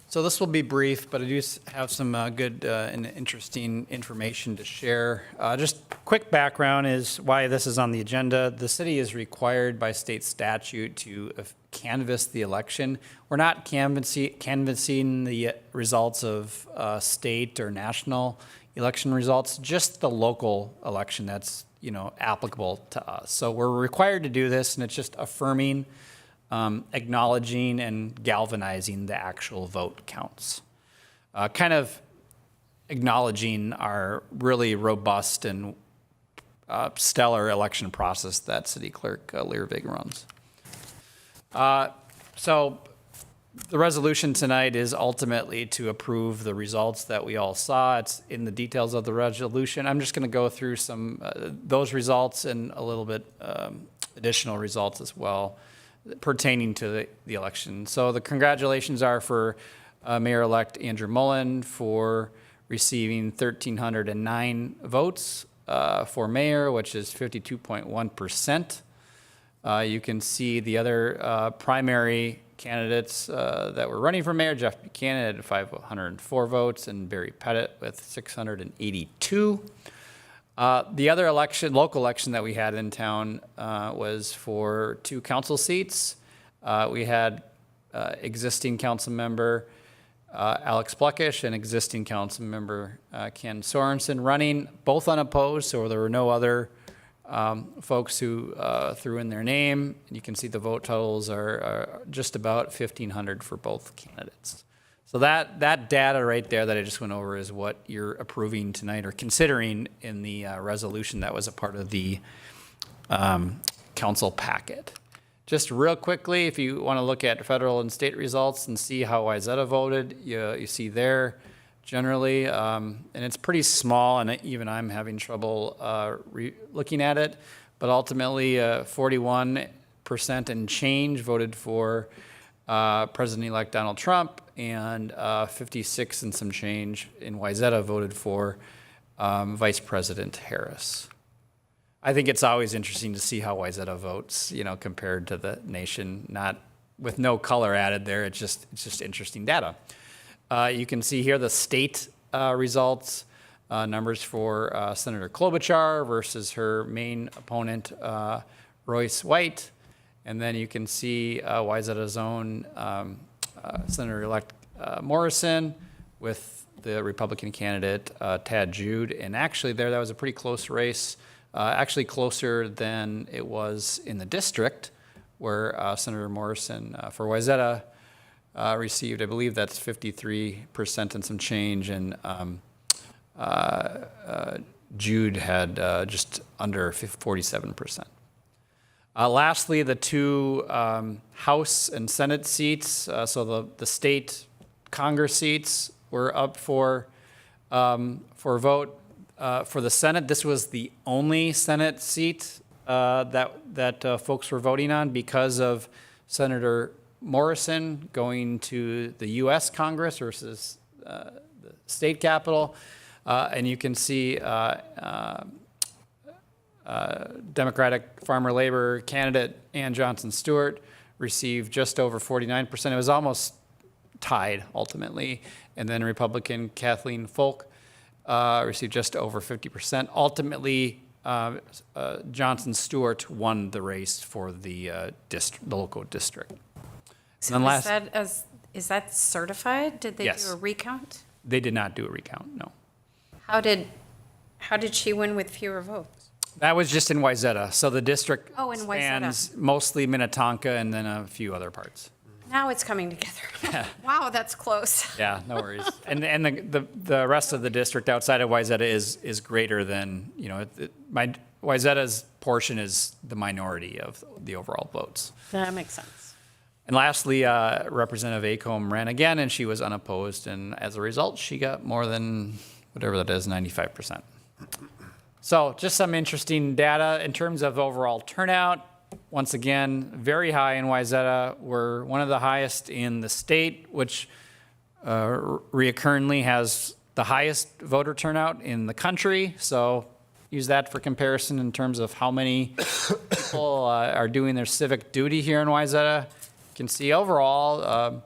So this will be brief, but I do have some good and interesting information to share. Just quick background is why this is on the agenda. The city is required by state statute to canvass the election. We're not canvassing the results of state or national election results, just the local election that's, applicable to us. So we're required to do this, and it's just affirming, acknowledging and galvanizing the actual vote counts. Kind of acknowledging our really robust and stellar election process that City Clerk Learvig runs. So the resolution tonight is ultimately to approve the results that we all saw. It's in the details of the resolution. I'm just going to go through some those results and a little bit additional results as well pertaining to the election. So the congratulations are for Mayor-elect Andrew Mullen for receiving 1,309 votes for mayor, which is 52.1%. You can see the other primary candidates that were running for mayor. Jeff Buchanan had 504 votes and Barry Pettit with 682. The other local election that we had in town was for 2 council seats. We had existing council member Alex Pluckish and existing council member Ken Sorensen running, both unopposed, so there were no other folks who threw in their name. You can see the vote totals are just about 1,500 for both candidates. So that data right there that I just went over is what you're approving tonight or considering in the resolution that was a part of the council packet. Just real quickly, if you want to look at federal and state results and see how Wayzata voted, you see there generally, and it's pretty small, and even I'm having trouble looking at it, but ultimately 41% and change voted for President-elect Donald Trump, and 56 and some change in Wayzata voted for Vice President Harris. I think it's always interesting to see how Wayzata votes, compared to the nation, not with no color added there. It's just interesting data. You can see here the state results, numbers for Senator Klobuchar versus her main opponent, Royce White. And then you can see Wayzata's own Senator-elect Morrison with the Republican candidate, Tad Jude. And actually that was a pretty close race, actually closer than it was in the district where Senator Morrison for Wayzata received, I believe that's 53% and some change, and Jude had just under 47%. Lastly, the 2 House and Senate seats, so the state Congress seats were up for vote. For the Senate, this was the only Senate seat that folks were voting on because of Senator Morrison going to the U.S. Congress versus the state capitol. And you can see Democratic Farmer Labor candidate Ann Johnson Stewart received just over 49%. It was almost tied ultimately. And then Republican Kathleen Folk received just over 50%. Ultimately, Johnson Stewart won the race for the local district. So is that certified? Did they Yes. do a recount? They did not do a recount, no. How did she win with fewer votes? That was just in Wayzata. So the district Oh, in Wayzata. spans mostly Minnetonka and then a few other parts. Now it's coming together. Wow, that's close. Yeah, no worries. And the rest of the district outside of Wayzata is greater than, Wayzata's portion is the minority of the overall votes. That makes sense. And lastly, Representative Acomb ran again, and she was unopposed. And as a result, she got more than, whatever that is, 95%. So just some interesting data in terms of overall turnout. Once again, very high in Wayzata. We're one of the highest in the state, which reoccurringly has the highest voter turnout in the country. So, use that for comparison in terms of how many people are doing their civic duty here in Wayzata. You can see overall,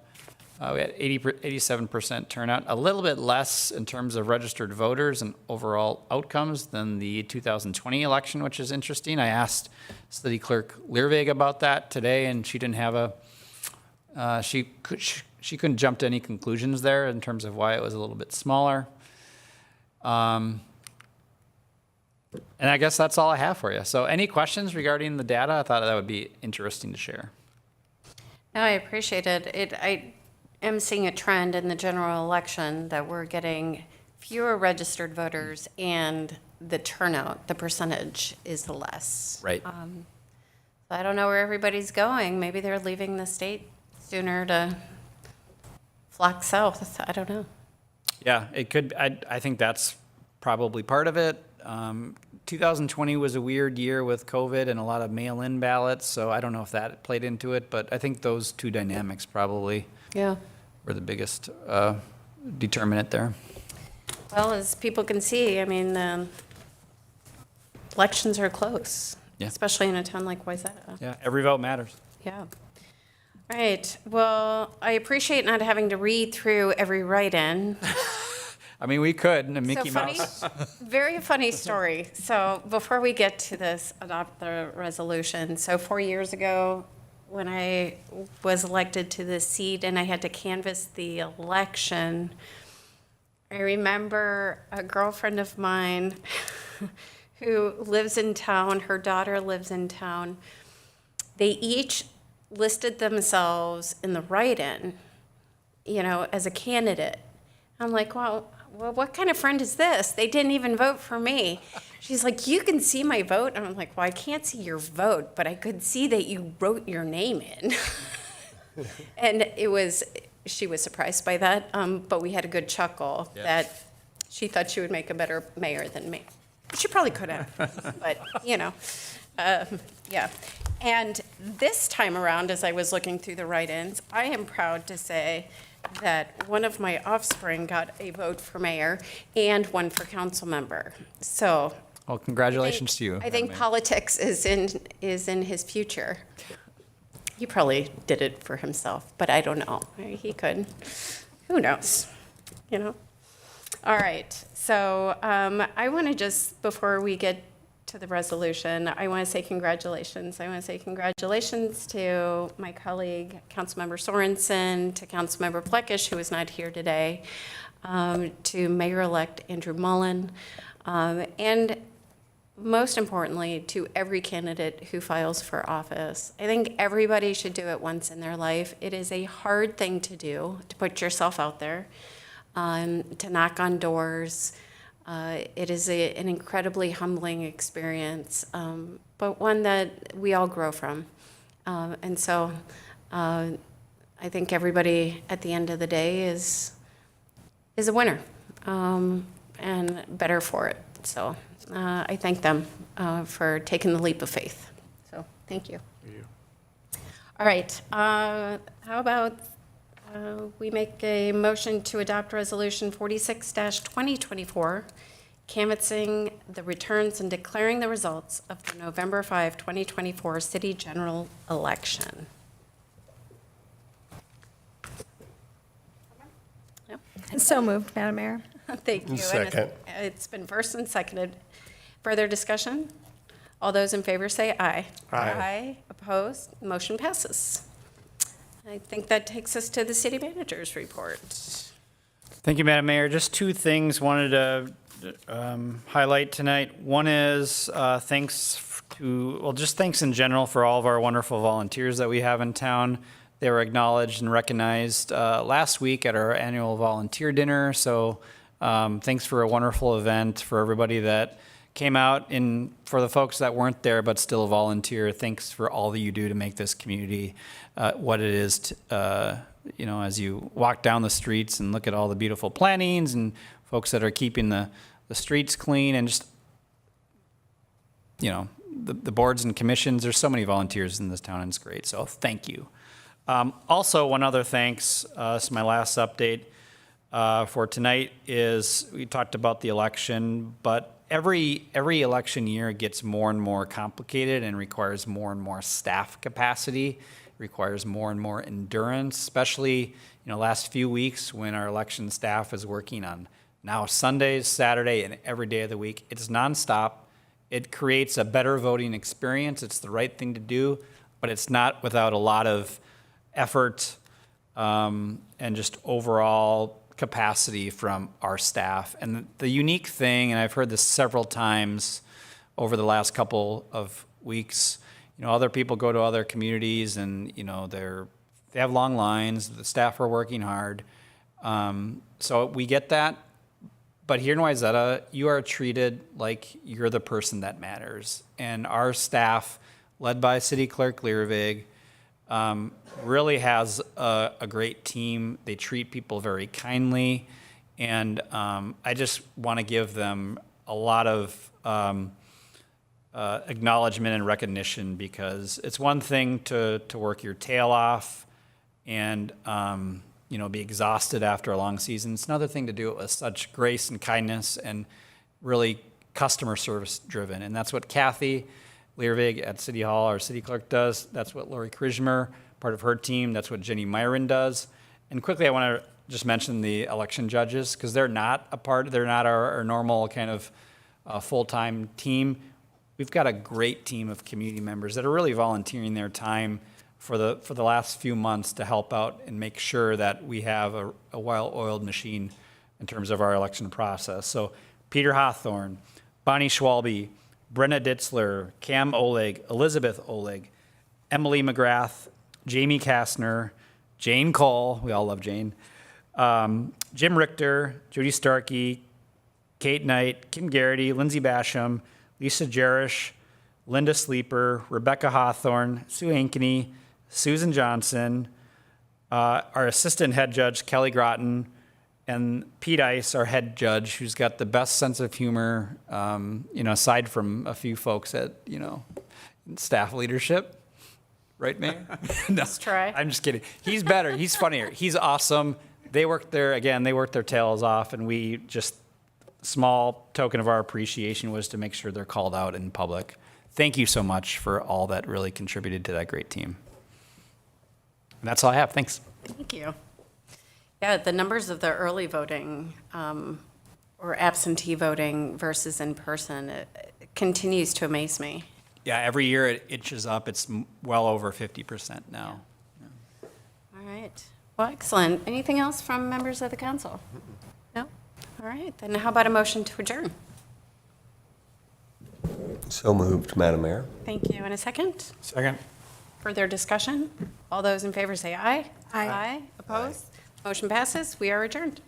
we had 87% turnout, a little bit less in terms of registered voters and overall outcomes than the 2020 election, which is interesting. I asked City Clerk Learvig about that today, and she didn't have she couldn't jump to any conclusions there in terms of why it was a little bit smaller. And I guess that's all I have for you. So any questions regarding the data? I thought that would be interesting to share. No, I appreciate it. I am seeing a trend in the general election that we're getting fewer registered voters and the turnout, the percentage is less. Right. I don't know where everybody's going. Maybe they're leaving the state sooner to flock south. I don't know. Yeah, it could. I think that's probably part of it. 2020 was a weird year with COVID and a lot of mail-in ballots, so I don't know if that played into it, but I think those two dynamics probably were the biggest determinant there. Well, as people can see, I mean, elections are close, especially in a town like Wayzata. Yeah, every vote matters. Yeah. All right. Well, I appreciate not having to read through every write-in. I mean, we could, and Mickey funny, Mouse. very funny story. So before we get to this, adopt the resolution. So 4 years ago, when I was elected to this seat and I had to canvass the election, I remember a girlfriend of mine who lives in town, her daughter lives in town. They each listed themselves in the write-in, as a candidate. I'm like, well, what kind of friend is this? They didn't even vote for me. She's like, you can see my vote? And I'm like, well, I can't see your vote, but I could see that you wrote your name in. And she was surprised by that, but we had a good chuckle that she thought she would make a better mayor than me. She probably could have, but, yeah. And this time around, as I was looking through the write-ins, I am proud to say that one of my offspring got a vote for mayor and one for council member. So. Well, congratulations to you. I think politics is in his future. He probably did it for himself, but I don't know. He could. Who knows? All right. So I want to just, before we get to the resolution, I want to say congratulations. I want to say congratulations to my colleague, Councilmember Sorensen, to Councilmember Plekish, who is not here today, to Mayor-elect Andrew Mullen, and most importantly, to every candidate who files for office. I think everybody should do it once in their life. It is a hard thing to do, to put yourself out there, to knock on doors. It is an incredibly humbling experience, but one that we all grow from. And so I think everybody at the end of the day is a winner and better for it. So I thank them for taking the leap of faith. So thank you. Thank you. All right. How about we make a motion to adopt Resolution 46-2024, canvassing the returns and declaring the results of the November 5, 2024 city general election. Yep. So moved, Madam Mayor. Thank you. Second. And it's been first and seconded. Further discussion? All those in favor say aye. Aye. Opposed? Motion passes. I think that takes us to the city manager's report. Thank you, Madam Mayor. Just two things wanted to highlight tonight. One is thanks in general for all of our wonderful volunteers that we have in town. They were acknowledged and recognized last week at our annual volunteer dinner. So thanks for a wonderful event for everybody that came out, and for the folks that weren't there but still volunteer, thanks for all that you do to make this community what it is, as you walk down the streets and look at all the beautiful plantings and folks that are keeping the streets clean, and just, the boards and commissions. There's so many volunteers in this town, and it's great. So thank you. Also, one other thanks, this is my last update for tonight, is we talked about the election, but every election year gets more and more complicated and requires more and more staff capacity, requires more and more endurance, especially last few weeks when our election staff is working on now Sundays, Saturday, and every day of the week. It's nonstop. It creates a better voting experience. It's the right thing to do, but it's not without a lot of effort and just overall capacity from our staff. And the unique thing, and I've heard this several times over the last couple of weeks, other people go to other communities and, they have long lines, the staff are working hard. So we get that. But here in Wayzata, you are treated like you're the person that matters. And our staff, led by City Clerk Learvig, really has a great team. They treat people very kindly. And I just want to give them a lot of acknowledgement and recognition, because it's one thing to work your tail off and be exhausted after a long season. It's another thing to do it with such grace and kindness and really customer service driven. And that's what Kathy Learvig at City Hall, our city clerk, does. That's what Lori Krishmer, part of her team, that's what Jenny Myron does. And quickly, I want to just mention the election judges, because they're not our normal kind of full-time team. We've got a great team of community members that are really volunteering their time for the last few months to help out and make sure that we have a well-oiled machine in terms of our election process. So Peter Hawthorne, Bonnie Schwalbe, Brenna Ditzler, Cam Oleg, Elizabeth Oleg, Emily McGrath, Jamie Kastner, Jane Cole, we all love Jane, Jim Richter, Judy Starkey, Kate Knight, Kim Garrity, Lindsay Basham, Lisa Jerish, Linda Sleeper, Rebecca Hawthorne, Sue Ankeny, Susan Johnson, our assistant head judge, Kelly Groton, and Pete Ice, our head judge, who's got the best sense of humor, aside from a few folks at, staff leadership. Right, Mayor? No, Let's try. I'm just kidding. He's better. He's funnier. He's awesome. They worked their tails off, and we just, small token of our appreciation was to make sure they're called out in public. Thank you so much for all that really contributed to that great team. And that's all I have. Thanks. Thank you. Yeah, the numbers of the early voting or absentee voting versus in person, it continues to amaze me. Yeah, every year it inches up. It's well over 50% now. All right. Well, excellent. Anything else from members of the council? No? All right. Then how about a motion to adjourn? So moved, Madam Mayor. Thank you. And a second? Second. Further discussion? All those in favor say aye. Aye. Opposed? Motion passes. We are adjourned.